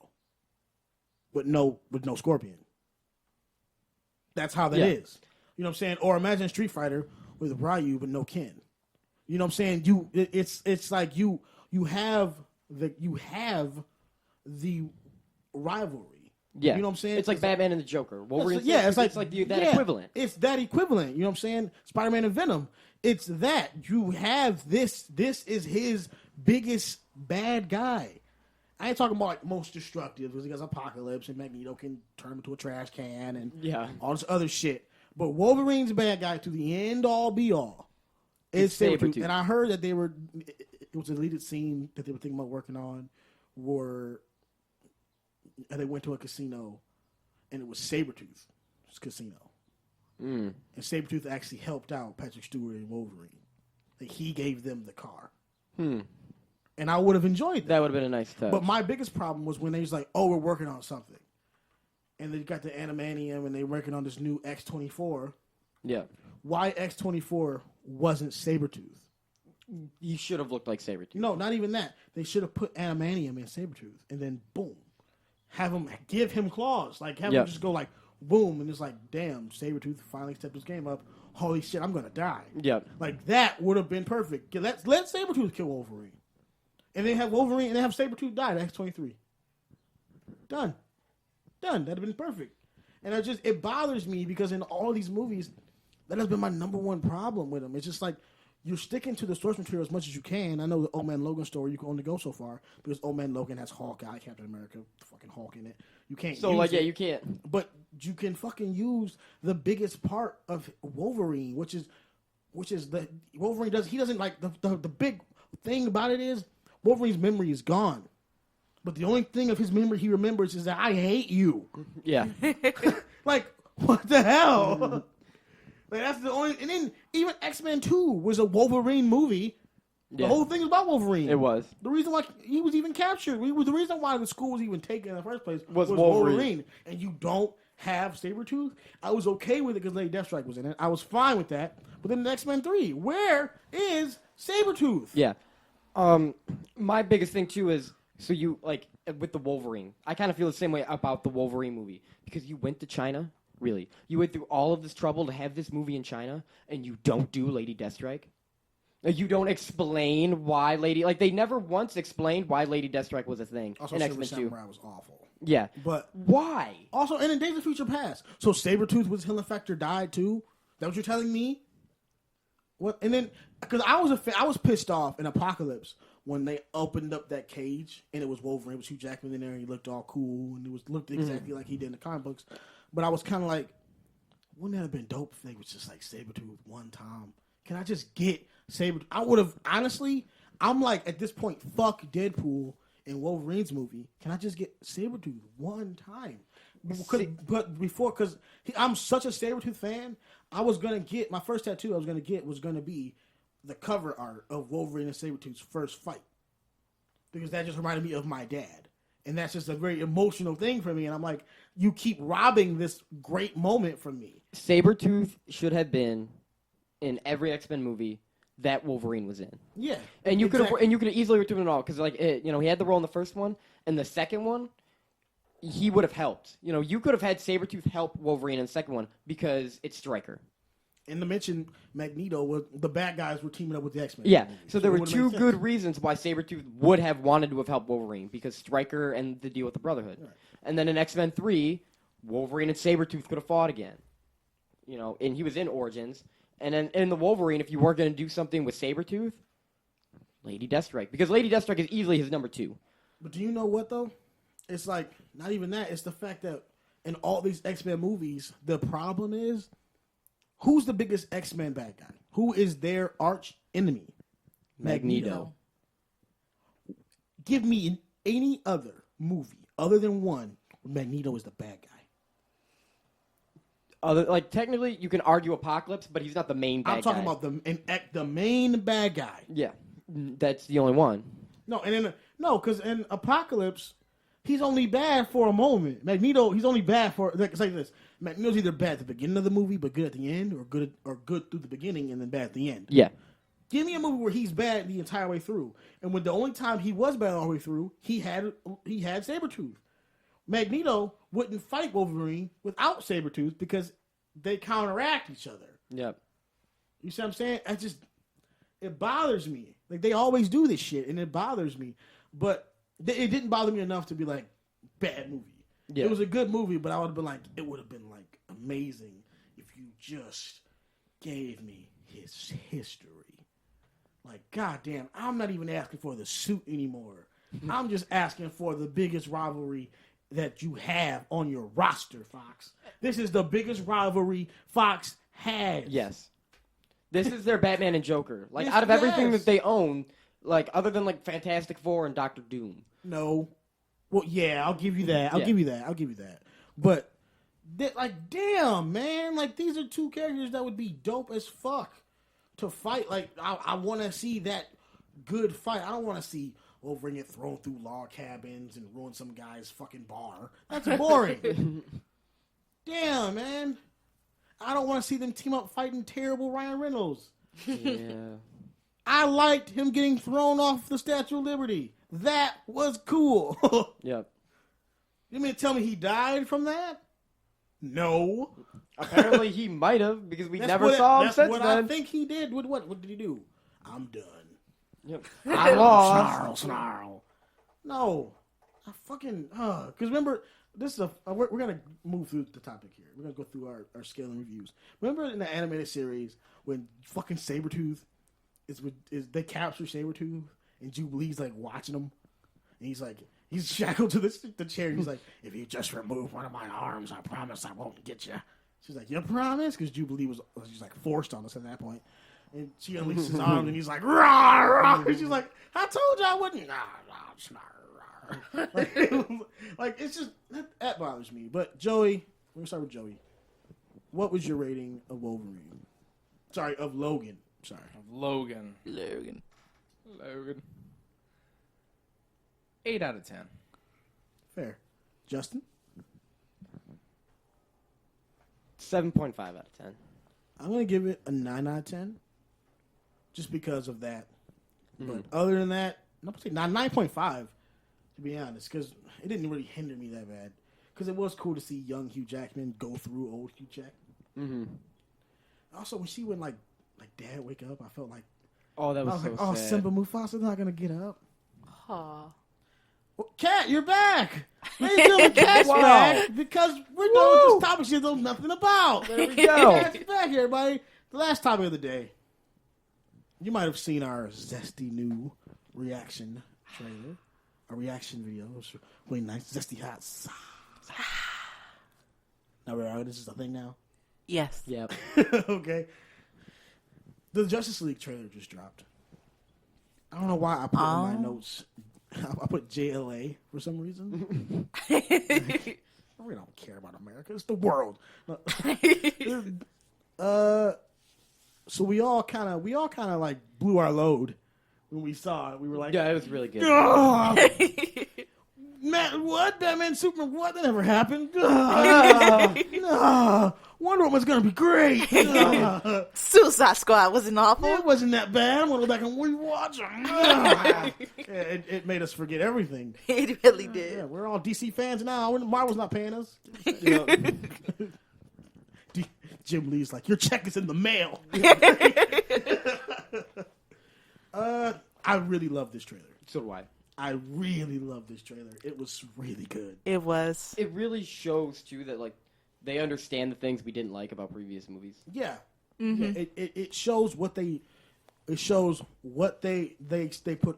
With no Scorpion. That's how that is. You know what I'm saying? Or imagine Street Fighter with Ryu but no Ken. You know what I'm saying? It's like you have the rivalry. Yeah. You know what I'm saying? It's like Batman and the Joker. Wolverine. It's like that equivalent. It's that equivalent. You know what I'm saying? Spider-Man and Venom. It's that. You have this. This is his biggest bad guy. I ain't talking about most destructive because he has Apocalypse and Magneto can turn him into a trash can and all this other shit. But Wolverine's bad guy to the end all be all is Sabretooth. And I heard that it was a deleted scene that they were thinking about working on where they went to a casino and it was Sabretooth's casino. And Sabretooth actually helped out Patrick Stewart and Wolverine. Like he gave them the car. And I would have enjoyed that. That would have been a nice touch. But my biggest problem was when they was like, oh, we're working on something. And they got the Animanium and they're working on this new X-24. Yeah. why X-24 wasn't Sabretooth. You should have looked like Sabretooth. No, not even that. They should have put adamantium in Sabretooth, and then boom, have him give him claws. Like have him just go like boom, and it's like, damn, Sabretooth finally stepped his game up. Holy shit, I'm gonna die. Yep. Like that would have been perfect. Let Sabretooth kill Wolverine, and then have Wolverine and then have Sabretooth die at X-23. Done. That'd have been perfect. And it bothers me because in all these movies, that has been my number one problem with them. It's just like you're sticking to the source material as much as you can. I know the Old Man Logan story, you can only go so far because Old Man Logan has Hawkeye, Captain America, fucking Hulk in it. You can't. So use it, you can't. But you can fucking use the biggest part of Wolverine, which is the Wolverine does. He doesn't like the big thing about it is Wolverine's memory is gone. But the only thing of his memory he remembers is that I hate you. Yeah. Like, what the hell? Like, that's the only. And then even X-Men 2 was a Wolverine movie. The whole thing is about Wolverine. It was. The reason why he was even captured, the reason why the school was even taken in the first place was Wolverine. And you don't have Sabretooth. I was okay with it because Lady Deathstrike was in it. I was fine with that. But then in X-Men 3, where is Sabretooth? Yeah. My biggest thing, too, is... So you, like, with the Wolverine, I kind of feel the same way about the Wolverine movie. Because you went to China, really. You went through all of this trouble to have this movie in China, and you don't do Lady Deathstrike? Like, you don't explain why they never once explained why Lady Deathstrike was a thing Also, in Silver X-Men 2. Samurai was awful. Yeah. But why? Also, and in Days of Future Past. So Sabretooth with Helen Factor died, too? That what you're telling me? What? And then, because I was pissed off in Apocalypse when they opened up that cage and it was Wolverine, it was Hugh Jackman in there, and he looked all cool and looked exactly like he did in the comic books. But I was kind of like, wouldn't that have been dope if they was just like Sabretooth one time? Can I just get Sabretooth? I would have, honestly, I'm like, at this point, fuck Deadpool and Wolverine's movie. Can I just get Sabretooth one time? Because I'm such a Sabretooth fan, I was going to get, my first tattoo I was going to get was going to be the cover art of Wolverine and Sabretooth's first fight. Because that just reminded me of my dad. And that's just a very emotional thing for me. And I'm like, you keep robbing this great moment from me. Sabretooth should have been in every X-Men movie that Wolverine was in. Yeah. And you could have easily returned it all. Because, he had the role in the first one. And the second one, he would have helped. You could have had Sabretooth help Wolverine in the second one because it's Stryker. And to mention, Magneto, the bad guys were teaming up with the X-Men. Yeah, so there were two good reasons why Sabretooth would have wanted to have helped Wolverine, because Stryker and the deal with the Brotherhood. Right. And then in X-Men 3, Wolverine and Sabretooth could have fought again. And he was in Origins. And then in the Wolverine, if you weren't going to do something with Sabretooth, Lady Deathstrike. Because Lady Deathstrike is easily his number 2. But do you know what, though? It's like, not even that. It's the fact that in all these X-Men movies, the problem is, who's the biggest X-Men bad guy? Who is their arch enemy? Magneto. Give me any other movie other than one where Magneto is the bad guy. Technically, you can argue Apocalypse, but he's not the main bad guy. I'm talking about the main bad guy. Yeah, that's the only one. No, because in Apocalypse, he's only bad for a moment. Magneto, he's only bad for it's like this. Magneto's either bad at the beginning of the movie but good at the end, or good through the beginning and then bad at the end. Yeah. Give me a movie where he's bad the entire way through, and when the only time he was bad all the way through, he had Sabretooth. Magneto wouldn't fight Wolverine without Sabretooth because they counteract each other. Yep. You see what I'm saying? It bothers me. Like, they always do this shit, and it bothers me. But it didn't bother me enough to be like, bad movie. Yeah. It was a good movie, but I would have been like, it would have been like amazing if you just gave me his history. Like, goddamn, I'm not even asking for the suit anymore. I'm just asking for the biggest rivalry that you have on your roster, Fox. This is the biggest rivalry Fox has. Yes. This is their Batman and Joker. Like, out of everything that they own, like, other than, like, Fantastic Four and Doctor Doom. No. Well, yeah, I'll give you that. I'll give you that. But, like, damn, man. Like, these are two characters that would be dope as fuck to fight. Like, I want to see that good fight. I don't want to see Wolverine get thrown through log cabins and ruin some guy's fucking bar. That's boring. Damn, man. I don't want to see them team up fighting terrible Ryan Reynolds. Yeah. I liked him getting thrown off the Statue of Liberty. That was cool. Yep. You mean to tell me he died from that? No. Apparently he might have because we That's never what- saw him that's since what then. I think he did. What did he do? I'm done. Yep. I lost. Snarl. No. I fucking, because remember, this is we're going to move through the topic here. We're going to go through our scaling reviews. Remember in the animated series when fucking Sabretooth they capture Sabretooth and Jubilee's like watching him and he's shackled to the chair and he's like, if you just remove one of my arms, I promise I won't get you. She's like, you promise? Because Jubilee she's like forced on us at that point. And she unleashes his arm and he's like, rah, rah. And she's like, I told you I wouldn't. Like, it's just, that bothers me. But Joey, we're going to start with Joey. What was your rating of Wolverine? Sorry, of Logan. Sorry. Logan. 8 out of 10. Fair. Justin? 7.5 out of 10. I'm going to give it a 9 out of 10. Just because of that. But other than that, I'm going to say 9.5, to be honest, because it didn't really hinder me that bad. Because it was cool to see young Hugh Jackman go through old Hugh Jackman. Mm-hmm. Also, when she went, like Dad wake up, I felt like, Oh, that I was was so like, oh, sad. Simba Mufasa's not going to get up. Aw. Well, Kat, you're back. Ladies and gentlemen, Kat's Wow. back because we're done with this topic she knows nothing about. There we go. Kat's back, everybody. The last topic of the day. You might have seen our zesty new reaction trailer. Our reaction video. It was really nice. Zesty hot. Now, this is a thing now? Yes. Yep. Okay. The Justice League trailer just dropped. I don't know why I put in my notes. I put JLA for some reason. We don't care about America. It's the world. So we all kind of like blew our load when we saw it. We were like, Yeah, it was really good. "Ugh, man, what? Batman, Superman, what? That never happened. Ugh, Wonder Woman's gonna be great. Ugh, Suicide Squad wasn't awful. it wasn't that bad. I'm gonna go back and rewatch them. Ugh. It made us forget everything. It really did. Yeah, we're all DC fans now. Marvel's not paying us. Jim Lee's like, your check is in the mail. I really love this trailer. So do I. I really love this trailer. It was really good. It was. It really shows too that like they understand the things we didn't like about previous movies. Yeah. Yeah, it shows what they put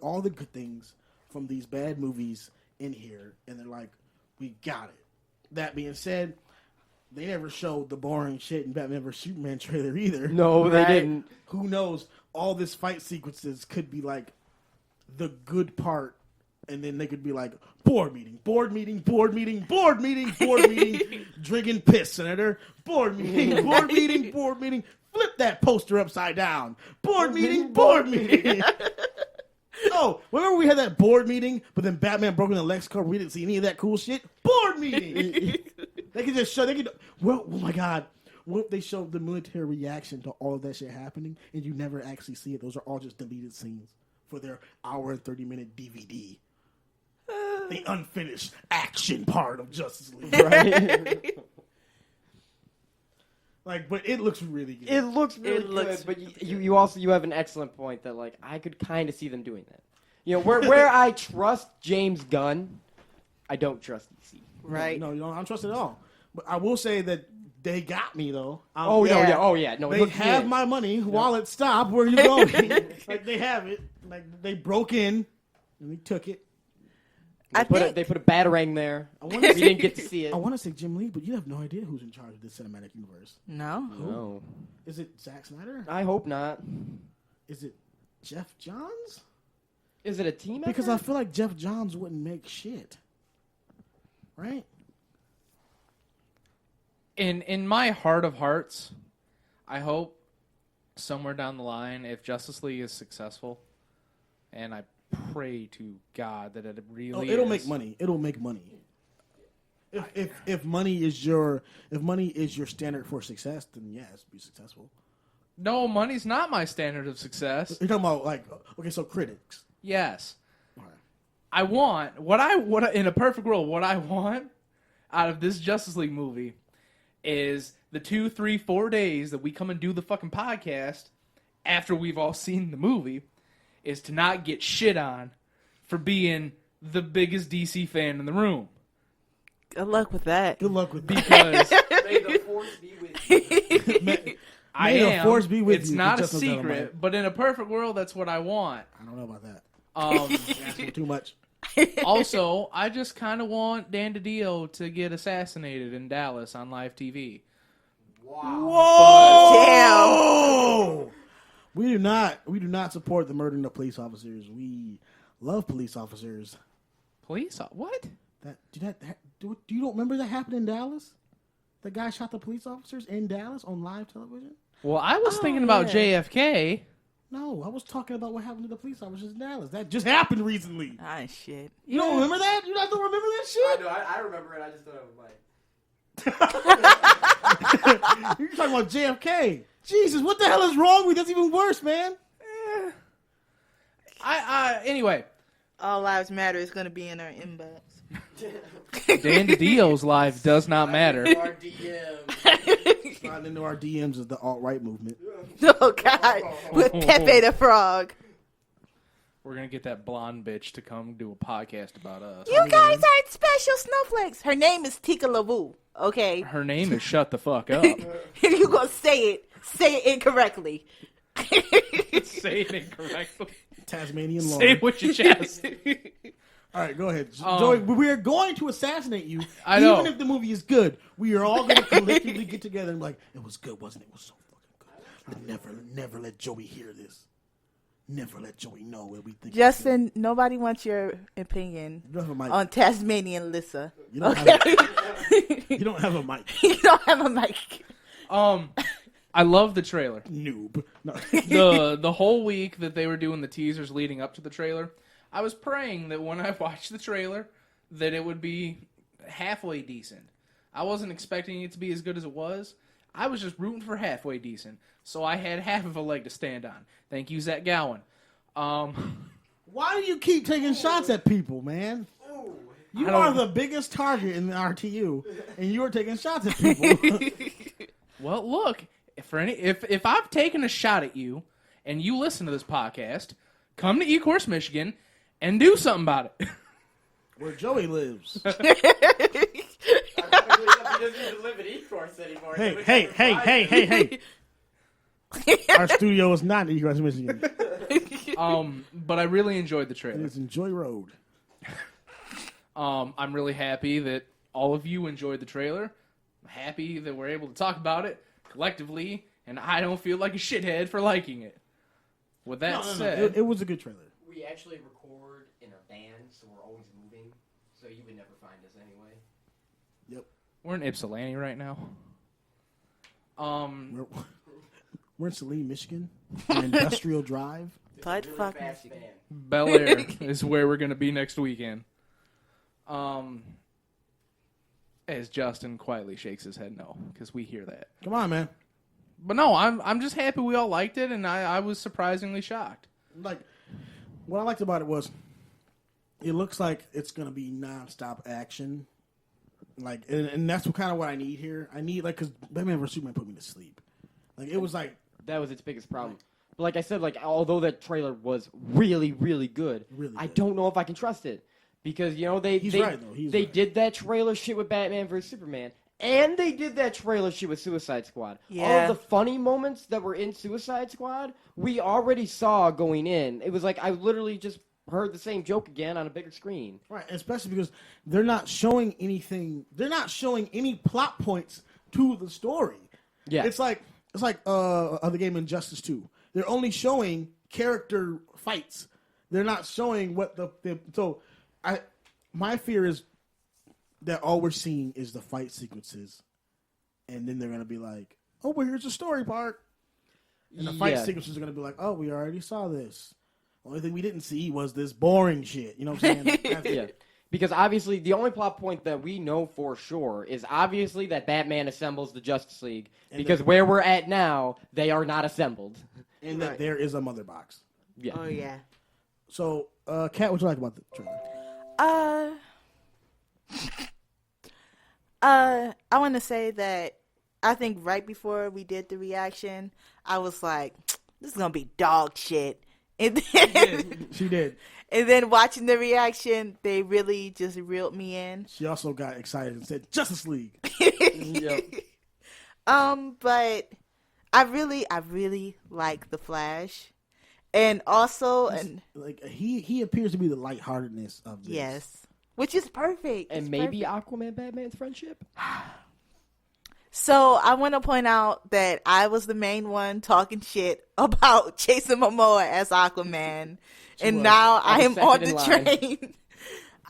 all the good things from these bad movies in here, and they're like, we got it. That being said, they never showed the boring shit in Batman vs Superman trailer either. No, they didn't. Who knows? All this fight sequences could be like the good part, and then they could be like board meeting, drinking piss, Senator. Board meeting. Flip that poster upside down. Board meeting. Oh, remember we had that board meeting, but then Batman broke into Lex car. We didn't see any of that cool shit. Board meeting. They could just show. Well, oh my God. What if they showed the military reaction to all of that shit happening, and you never actually see it? Those are all just deleted scenes for their hour and 30-minute DVD. The unfinished action part of Justice League. Right? But it looks really good. It looks really good, looks but you also have an excellent point that like I could kind of see them doing that. You know, where I trust James Gunn, I don't trust DC. Right. No, you don't. I don't trust it at all. But I will say that they got me though. Oh yeah. yeah. Oh yeah. No, it They looked have good. my money. Wallet, stop. Where are you going? Like they have it. Like they broke in and they took it. I think They put a batarang there. wanna We see- didn't get to see it. I want to say Jim Lee, but you have no idea who's in charge of this cinematic universe. no. No, Is it Zack Snyder? I hope not. Is it Jeff Johns? Is it a team effort? Because I feel like Jeff Johns wouldn't make shit. Right? In my heart of hearts, I hope somewhere down the line, if Justice League is successful, and I pray to God that it really it'll is, make money. It'll make money. If money is your standard for success, then yes, be successful. No, money's not my standard of success. You're talking about okay, so critics. Yes. All right. I want in a perfect world, what I want out of this Justice League movie is the 2, 3, 4 days that we come and do the fucking podcast after we've all seen the movie is to not get shit on for being the biggest DC fan in the room. Good luck with that. Good luck with that. Because May the force be with you. May the force be with it's you. not a Justice League Dynamite. secret, but in a perfect world, that's what I want. I don't know about that. You're asking too much. Also, I just kind of want Dan DiDio to get assassinated in Dallas on live TV. Whoa! We do not support the murdering of police officers. We love police officers. Police? What? Do you don't remember that happened in Dallas? The guy shot the police officers in Dallas on live television? Well, I was thinking about yeah. JFK. No, I was talking about what happened to the police officers in Dallas. That just happened recently. Ah, shit. You don't remember that? You guys don't remember that shit? I remember it. I just don't have a mic. You're talking about JFK. Jesus, what the hell is wrong with you? That's even worse, man. Anyway, All Lives Matter is going to be in our inbox. Dan DiDio's live does not matter. Our DM. Sliding into our DMs is the alt-right movement. Oh, God. With Pepe the Frog. We're going to get that blonde bitch to come do a podcast about us. You guys aren't special snowflakes. Her name is Tika LaVoo, okay? Her name is Shut the Fuck Up. If you going to say it incorrectly. Say it incorrectly. Tasmanian Say Lauren. it with your chest. All right, go ahead. Joey, we are going to assassinate you. I know. Even if the movie is good, we are all going to collectively get together and be like, it was good, wasn't it? It was so fucking good. Never let Joey hear this. Never let Joey know what we think. Justin, nobody wants your opinion You don't have a mic. on Tasmanian Lissa. You don't, Okay? you don't have a mic. You don't have a mic. I love the trailer. Noob. No. The whole week that they were doing the teasers leading up to the trailer, I was praying that when I watched the trailer, that it would be halfway decent. I wasn't expecting it to be as good as it was. I was just rooting for halfway decent, so I had half of a leg to stand on. Thank you, Zach Gowen. Why do you keep taking shots at people, man? You are the biggest target in the RTU, and you are taking shots at people. Well, look, if I've taken a shot at you, and you listen to this podcast, come to Ecorse, Michigan, and do something about it. Where Joey lives. He doesn't even live in Ecorse anymore. Hey. Our studio is not in East Michigan. But I really enjoyed the It trailer. is in Joy Road. I'm really happy that all of you enjoyed the trailer. I'm happy that we're able to talk about it collectively, and I don't feel like a shithead for liking it. With that said, It was a good trailer. We actually record in a van, so we're always moving. So you would never find us anyway. Yep. we're in Ypsilanti right now. We're in Saline, Michigan. On Industrial Drive. Butt Really fucking. fast van. Bel Air is where we're going to be next weekend. As Justin quietly shakes his head no, because we hear that. Come on, man. But no, I'm just happy we all liked it, and I was surprisingly shocked. Like, what I liked about it was, it looks like it's gonna be nonstop action. Like, and that's kind of what I need here. I need because Batman vs Superman put me to sleep. Like, it was like That was its biggest problem. But like I said, although that trailer was really, really good, I don't know if I can trust it. Because, they did that trailer shit with Batman vs. Superman, and they did that trailer shit with Suicide Squad. Yeah. All of the funny moments that were in Suicide Squad, we already saw going in. It was like I literally just heard the same joke again on a bigger screen. right, especially because they're not showing anything. They're not showing any plot points to the story. Yeah. It's like the game Injustice 2. They're only showing character fights. They're not showing what my fear is that all we're seeing is the fight sequences, and then they're gonna be like, "Oh, well, here's the story part," and the fight sequences are gonna be like, "Oh, we already saw this. Only thing we didn't see was this boring shit." You know what I'm saying? Because obviously, the only plot point that we know for sure is obviously that Batman assembles the Justice League. Because where we're at now, they are not assembled. And that there is a mother box. Yeah. Oh yeah. So, Kat, what you like about the trailer? I want to say that I think right before we did the reaction, I was like, "This is gonna be dog shit," and then She did. and then watching the reaction, they really just reeled me in. She also got excited and said, Justice League. Yep. But I really like the Flash, and also Like, he appears to be the lightheartedness of this. yes, which is perfect. And It's maybe perfect. Aquaman Batman's friendship? So I want to point out that I was the main one talking shit about Jason Momoa as Aquaman, and was. now I was am on second in the line. train.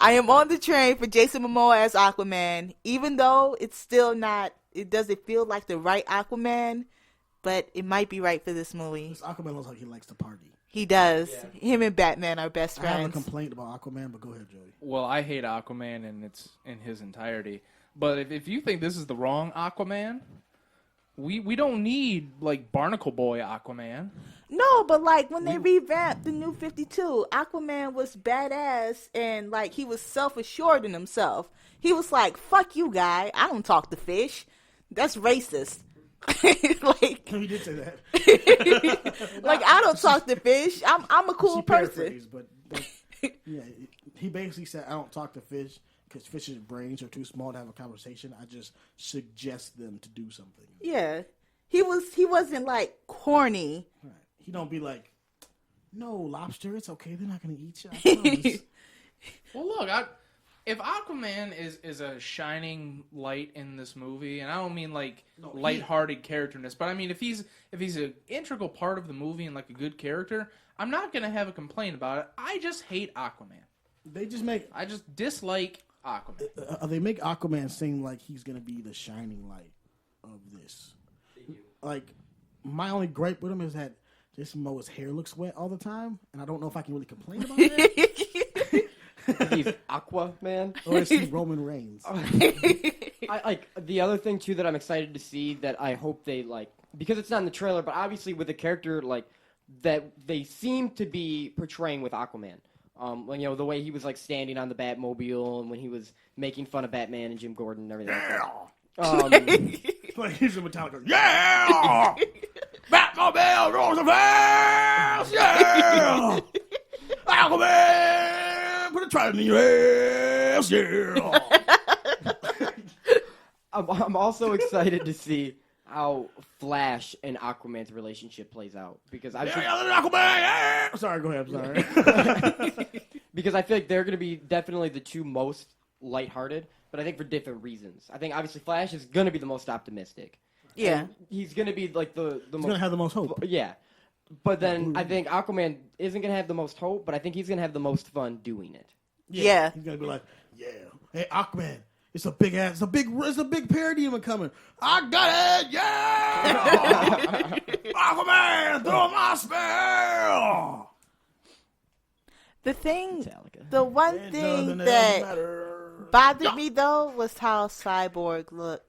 I am on the train for Jason Momoa as Aquaman, even though it's still not. It doesn't feel like the right Aquaman, but it might be right for this movie. This Aquaman looks like he likes to party. He does. Him and Batman are best I have a friends. complaint about Aquaman, but go ahead, Joey. Well, I hate Aquaman in his entirety. But if you think this is the wrong Aquaman, we don't need like Barnacle Boy Aquaman. No, but like when they revamped the New 52, Aquaman was badass and like he was self-assured in himself. He was like, "Fuck you, guy. I don't talk to fish. That's racist." Like, He did say that. like I don't talk to fish. I'm a cool She person. paraphrased, but yeah, he basically said, "I don't talk to fish because fish's brains are too small to have a conversation. I just suggest them to do something." Yeah, he wasn't like corny. Right. He don't be like, "No, lobster, it's okay. They're not gonna eat you." I promise." Well, look, if Aquaman is a shining light in this movie, and I don't mean like lighthearted characterness, but I mean if he's an integral part of the movie and like a good character, I'm not gonna have a complaint about it. I just hate Aquaman. I just dislike Aquaman. they make Aquaman seem like he's gonna be the shining light of this. Like, my only gripe with him is that Jason Momoa's hair looks wet all the time, and I don't know if I can really complain about that. He's Aquaman. Or is he Roman Reigns? I like the other thing too that I'm excited to see that I hope they like because it's not in the trailer, but obviously with a character like that they seem to be portraying with Aquaman. When the way he was like standing on the Batmobile and when he was making fun of Batman and Jim Gordon and everything. Like he's a Metallica. Yeah! Batmobile goes fast! Yeah! Aquaman! Put a trident in your ass! Yeah! I'm also excited to see how Flash and Aquaman's relationship plays out because Aquaman! Yeah! Sorry, go ahead. I'm sorry. because I feel like they're going to be definitely the two most lighthearted, but I think for different reasons. I think obviously Flash is going to be the most optimistic. Yeah. And he's going to be like the He's most gonna have the most hope. Yeah. But then I think Aquaman isn't going to have the most hope, but I think he's going to have the most fun doing it. Yeah. He's gonna be like, yeah, hey Aquaman, it's a big parody of him coming. I got it, yeah! Aquaman, throw my spell. The one thing that bothered me though was how Cyborg looked.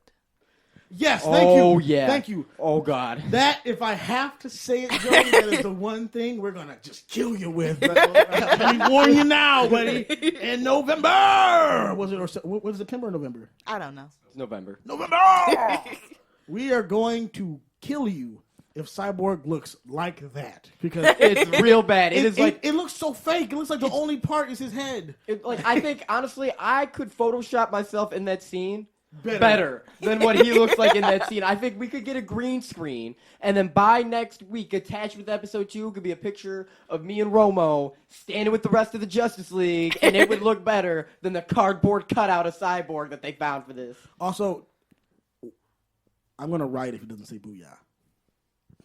Yes, thank you. Oh, yeah. Thank you. Oh, God. That, if I have to say it, Joey, that is the one thing we're going to just kill you with. Let me warn you now, buddy. In November! Was it September or November? I don't know. It's November. November! We are going to kill you if Cyborg looks like that. Because It's real bad. it looks so fake. It looks like the only part is his head. I think, honestly, I could Photoshop myself in that scene Better than what he looks like in that scene. I think we could get a green screen, and then by next week, attached with episode 2 could be a picture of me and Romo standing with the rest of the Justice League, and it would look better than the cardboard cutout of Cyborg that they found for this. Also, I'm going to write if he doesn't say booyah.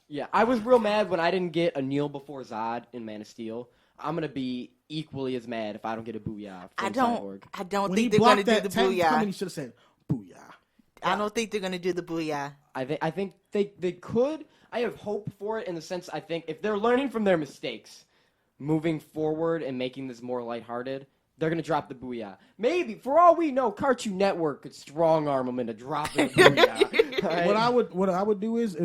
Yeah, I was real mad when I didn't get a kneel before Zod in Man of Steel. I'm going to be equally as mad if I don't get a booyah from Cyborg. I don't When he think they're going to blocked do the that tank coming, he booyah. should have said booyah. I don't think they're going to do the booyah. I think they could. I have hope for it in the sense I think if they're learning from their mistakes, moving forward and making this more lighthearted, They're gonna drop the booyah. Maybe, for all we know, Cartoon Network could strong arm them into dropping the booyah. Right? What I would do is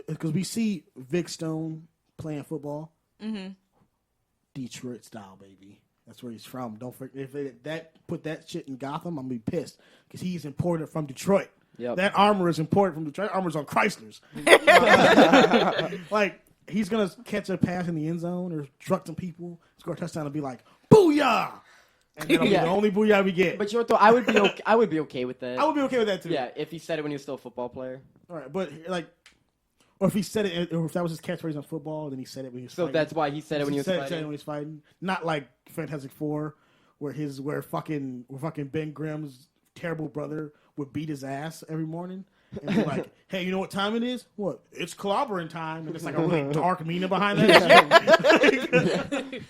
because we see Vic Stone playing football, Detroit style, baby. That's where he's from. Don't forget put that shit in Gotham, I'm gonna be pissed because he's imported from Detroit. Yep. That armor is imported from Detroit. Armor's on Chryslers. Like he's gonna catch a pass in the end zone or truck some people, score a touchdown, and be like, "Booyah!" And that'll be the only booyah we get. But you know what, though? I would be okay with that. I would be okay with that too. Yeah, if he said it when he was still a football player. All right, but like, or if he said it, or if that was his catchphrase on football, then he said it when he was So fighting. that's why he said it when he was said fighting. it when he was fighting. Not like Fantastic Four, where fucking Ben Grimm's terrible brother would beat his ass every morning and be like, "Hey, you know what time it is? What? It's clobbering time." And it's like a really dark meaning behind that shit.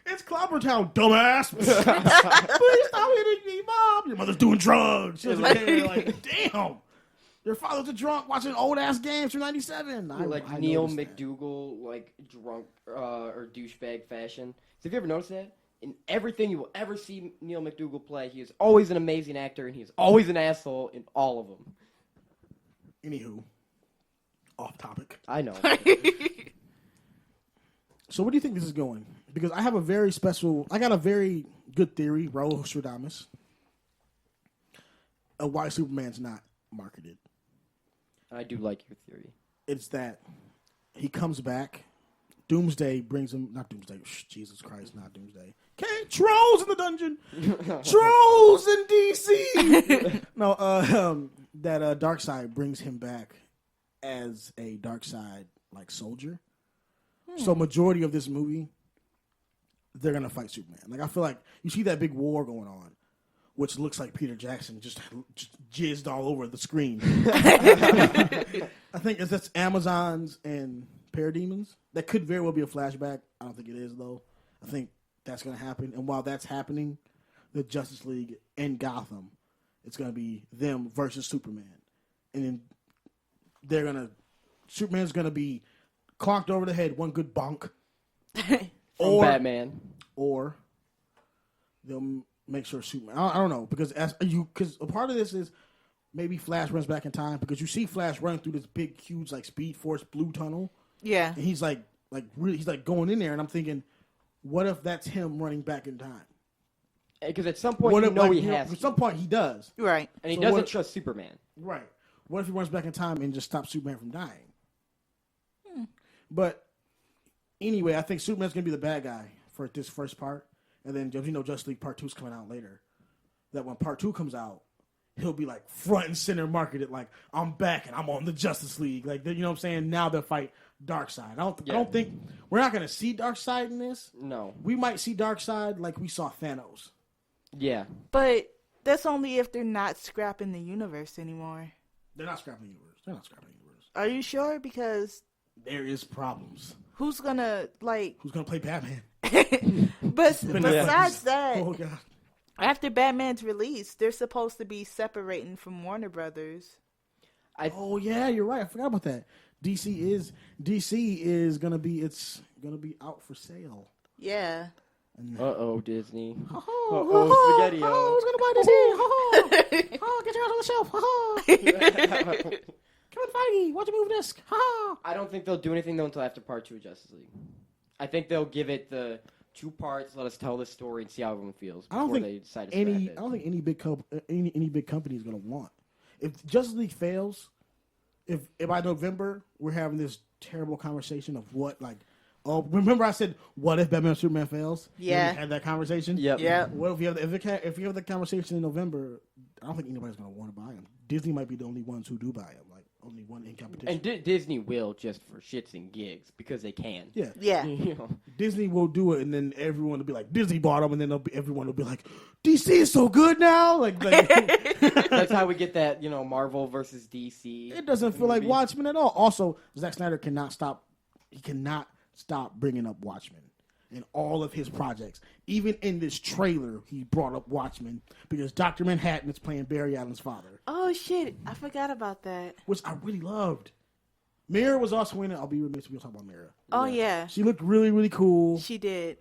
It's clobber town, dumbass. Please stop hitting me, Mom. Your mother's doing drugs. She doesn't care. Like, damn. Your father's a drunk watching old ass games from '97. Like Neil McDougal, like drunk or douchebag fashion. So have you ever noticed that? In everything you will ever see Neil McDougal play, he is always an amazing actor, and he is always an asshole in all of them. Anywho, off topic. I know. So where do you think this is going? Because I got a very good theory, Raul Stradamus, of why Superman's not marketed. I do like your theory. It's that he comes back. Doomsday brings him, not Doomsday, Jesus Christ, not Doomsday. Okay, trolls in the dungeon. Trolls in DC. No, that Darkseid brings him back as a Darkseid like soldier. So majority of this movie, they're gonna fight Superman. Like I feel like you see that big war going on, which looks like Peter Jackson just jizzed all over the screen. I think that's Amazons and Parademons. That could very well be a flashback. I don't think it is though. I think that's gonna happen. And while that's happening, the Justice League and Gotham, it's gonna be them versus Superman, and then Superman's gonna be clonked over the head, one good bonk. From Batman. Or they'll make sure Superman. I don't know because a part of this is maybe Flash runs back in time because you see Flash running through this big, huge like Speed Force blue tunnel. Yeah, and he's like really, he's like going in there, and I'm thinking, what if that's him running back in time? Because at some point he has to. At some point he does. Right, and he doesn't trust Superman. Right. What if he runs back in time and just stops Superman from dying? But anyway, I think Superman's going to be the bad guy for this first part. And then, Justice League Part 2 is coming out later. That when Part 2 comes out, he'll be like front and center marketed like, I'm back and I'm on the Justice League. Like, you know what I'm saying? Now they'll fight Darkseid. I don't think, we're not going to see Darkseid in this. No. We might see Darkseid like we saw Thanos. Yeah. But that's only if they're not scrapping the universe anymore. They're not scrapping the universe. They're not scrapping the universe. Are you sure? Because there is problems. Who's gonna play Batman? But besides that, oh God. After Batman's release, they're supposed to be separating from Warner Brothers. Oh yeah, you're right. I forgot about that. DC is gonna be out for sale. Yeah. Disney. Spaghetti. Who's gonna buy DC? Get your ass on the shelf. Kevin Feige, watch a move disc. I don't think they'll do anything though until after Part 2 of Justice League. I think they'll give it the 2 parts, let us tell the story and see how everyone feels before they decide to scrap it. I don't think any big company is gonna want. If Justice League fails, if by November we're having this terrible conversation of what like. Oh, remember I said, what if Batman and Superman fails? Yeah. We had that conversation? Yep. Yeah. Well, if you have the conversation in November, I don't think anybody's going to want to buy them. Disney might be the only ones who do buy them, like only one in competition. And Disney will just for shits and gigs because they can. Yeah. Yeah. You know? Disney will do it, and then everyone will be like, Disney bought them, and then everyone will be like, DC is so good now. Like That's how we get that, Marvel versus DC. It doesn't feel like Watchmen at all. Also, Zack Snyder cannot stop bringing up Watchmen in all of his projects. Even in this trailer, he brought up Watchmen because Dr. Manhattan is playing Barry Allen's father. Oh, shit. I forgot about that. Which I really loved. Mira was also in it. I'll be remiss if we don't talk about Mira. Oh, yeah. She looked really, really cool. She did.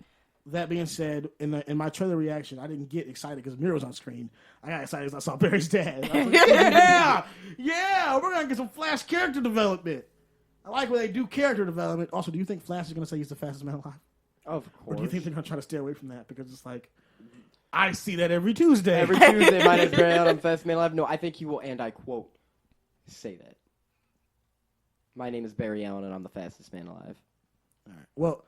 that being said, in my trailer reaction, I didn't get excited because Mira was on screen. I got excited because I saw Barry's dad. I was like, yeah, we're gonna get some Flash character development. I like when they do character development. Also, do you think Flash is gonna say he's the fastest man alive? Of Or course. do you think they're gonna try to stay away from that because it's like I see that every Tuesday. Every Tuesday, mine is Barry Allen, Fast Man Alive. No, I think he will, and I quote, say that. My name is Barry Allen, and I'm the fastest man alive. All right. Well,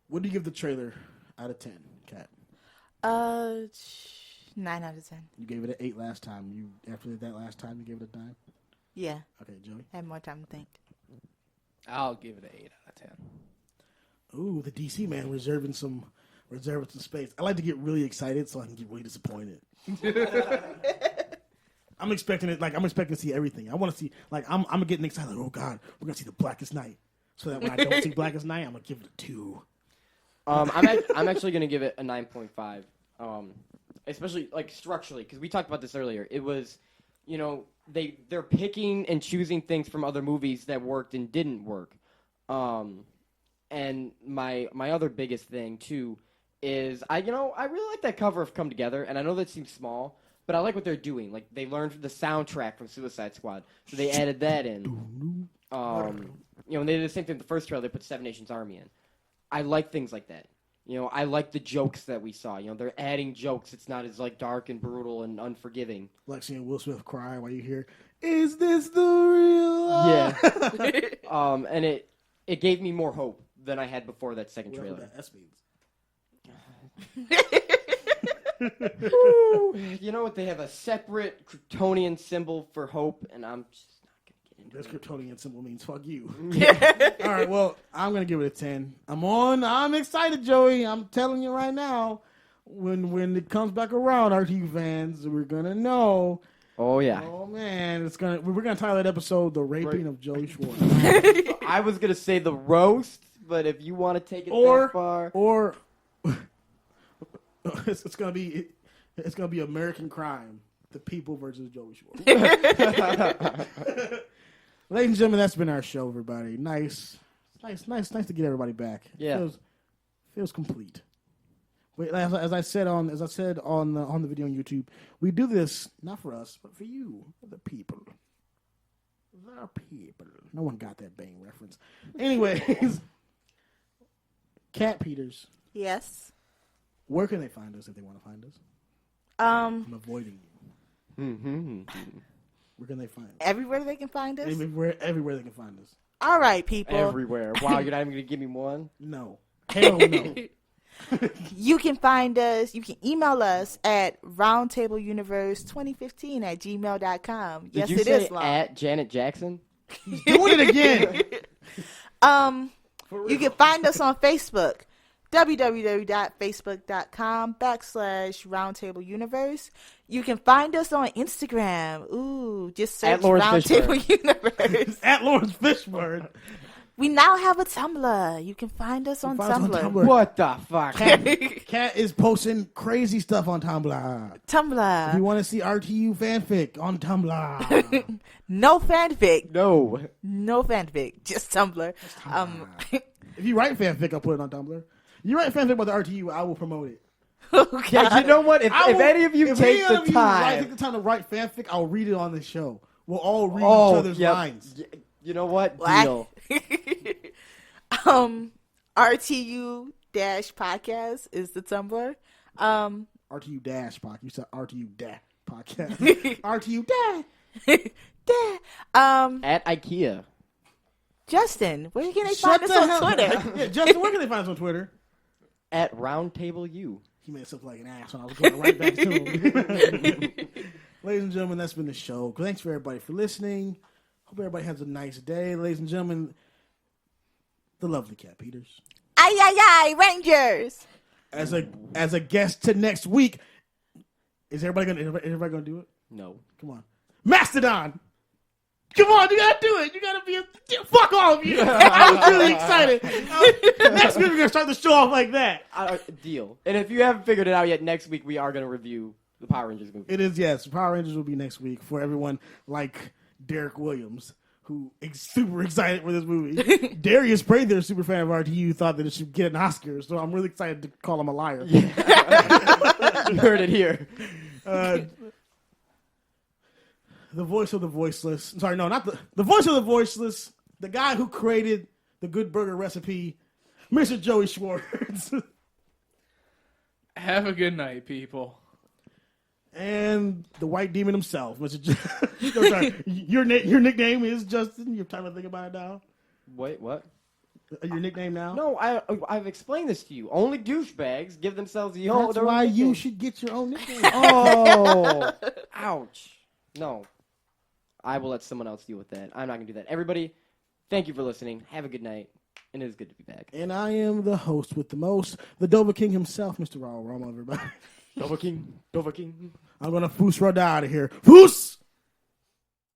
what do you give the trailer out of 10, Kat? 9 out of 10. You gave it an 8 last time. After that last time, you gave it a 9? Yeah. Okay, Joey? Had more time to think. I'll give it an 8 out of 10. Ooh, the DC man reserving some space. I like to get really excited so I can get really disappointed. I'm expecting to see everything. I want to see, I'm getting excited. Like, oh God, we're gonna see the Blackest Night. So that when I don't see Blackest Night, I'm gonna give it a 2. I'm actually gonna give it a 9.5. Especially like structurally, because we talked about this earlier. It was, they're picking and choosing things from other movies that worked and didn't work. And my other biggest thing too is I really like that cover of Come Together, and I know that seems small, but I like what they're doing. Like they learned the soundtrack from Suicide Squad, so they added that in. And they did the same thing with the first trailer. They put Seven Nations Army in. I like things like that. I like the jokes that we saw. They're adding jokes. It's not as like dark and brutal and unforgiving. Like seeing Will Smith cry while you hear, "Is this the real?" Yeah. And it gave me more hope than I had before that second Whatever trailer. that S means. You know what? They have a separate Kryptonian symbol for hope, and I'm just not going to get into This it. Kryptonian symbol means fuck you. All right, well, I'm going to give it a 10. I'm excited, Joey. I'm telling you right now. When it comes back around, RTU fans, we're going to know. Oh, yeah. Oh, man. We're going to title that episode The Raping of Joey Schwartz. I was going to say the roast, but if you want to take it that far. Or it's going to be American Crime. The People versus Joey Schwartz. Ladies and gentlemen, that's been our show, everybody. Nice to get everybody back. Yeah. Feels complete. Wait, as I said on the video on YouTube, we do this not for us, but for you, the people. The people. No one got that Bang reference. Anyways, Kat Peters, Yes. where can they find us if they want to find us? I'm avoiding you. Mm-hmm. Where can they find us? Everywhere they can find us. Everywhere they can find us. All right, people. Everywhere. Wow, you're not even going to give me one? No. Hell no. You can find us. You can email us at roundtableuniverse2015@gmail.com. Yes, Did you it say is long. at Janet Jackson? Doing it again. You can find us on Facebook, www.facebook.com/roundtableuniverse. You can find us on Instagram. Ooh, just search At Lawrence Roundtable Universe. At Lawrence Fishburne. We now have a Tumblr. You can find us on Find us on Tumblr. Tumblr. What the fuck? Kat is posting crazy stuff on Tumblr. If you Tumblr. want to see RTU fanfic on Tumblr. No fanfic. No. No fanfic. Just Tumblr. If you write fanfic, I'll put it on Tumblr. You write fanfic about the RTU, I will promote it. Oh, Yeah, God. you know what? If any of you take the take time. the time to write fanfic, I'll read it on this show. We'll all read each Oh, other's yep. lines. You know what? Well, Deal. RTU podcast is the Tumblr. RTU dash podcast. You said RTU dash podcast. RTU dash. At IKEA. Justin, where can they Shut find us the on hell Twitter? Yeah, Justin, where can they find us on Twitter? At Roundtable U. He made himself like an ass when I was going right back to him. Ladies and gentlemen, that's been the show. Thanks for everybody for listening. Hope everybody has a nice day. Ladies and gentlemen, the lovely Kat Peters. Aye, Rangers. As a guest to next week, is everybody gonna do it? No. Come on, Mastodon. Come on, you gotta do it. You gotta be fuck all of you. I was really excited. Next week we're gonna start the show off like that. Deal. And if you haven't figured it out yet, next week we are going to review the Power Rangers movie. It is, yes. Power Rangers will be next week for everyone like Derek Williams, who is super excited for this movie. Darius Prather, super fan of RTU, thought that it should get an Oscar, so I'm really excited to call him a liar. You heard it here. The voice of the voiceless. Sorry, no, not the voice of the voiceless. The guy who created the good burger recipe, Mr. Joey Schwartz. Have a good night, people. And the white demon himself, Mr. No, sorry. Your nickname is Justin. You're trying to think about it now. Wait, what? Your nickname now? No, I've explained this to you. Only douchebags give themselves the That's their own why you nickname. should get your own nickname. Oh, ouch. No. I will let someone else deal with that. I'm not going to do that. Everybody, thank you for listening. Have a good night. And it is good to be back. And I am the host with the most, the Dover King himself, Mr. Raul Roma, everybody. Dover King. I'm going to foos right out of here. Foos!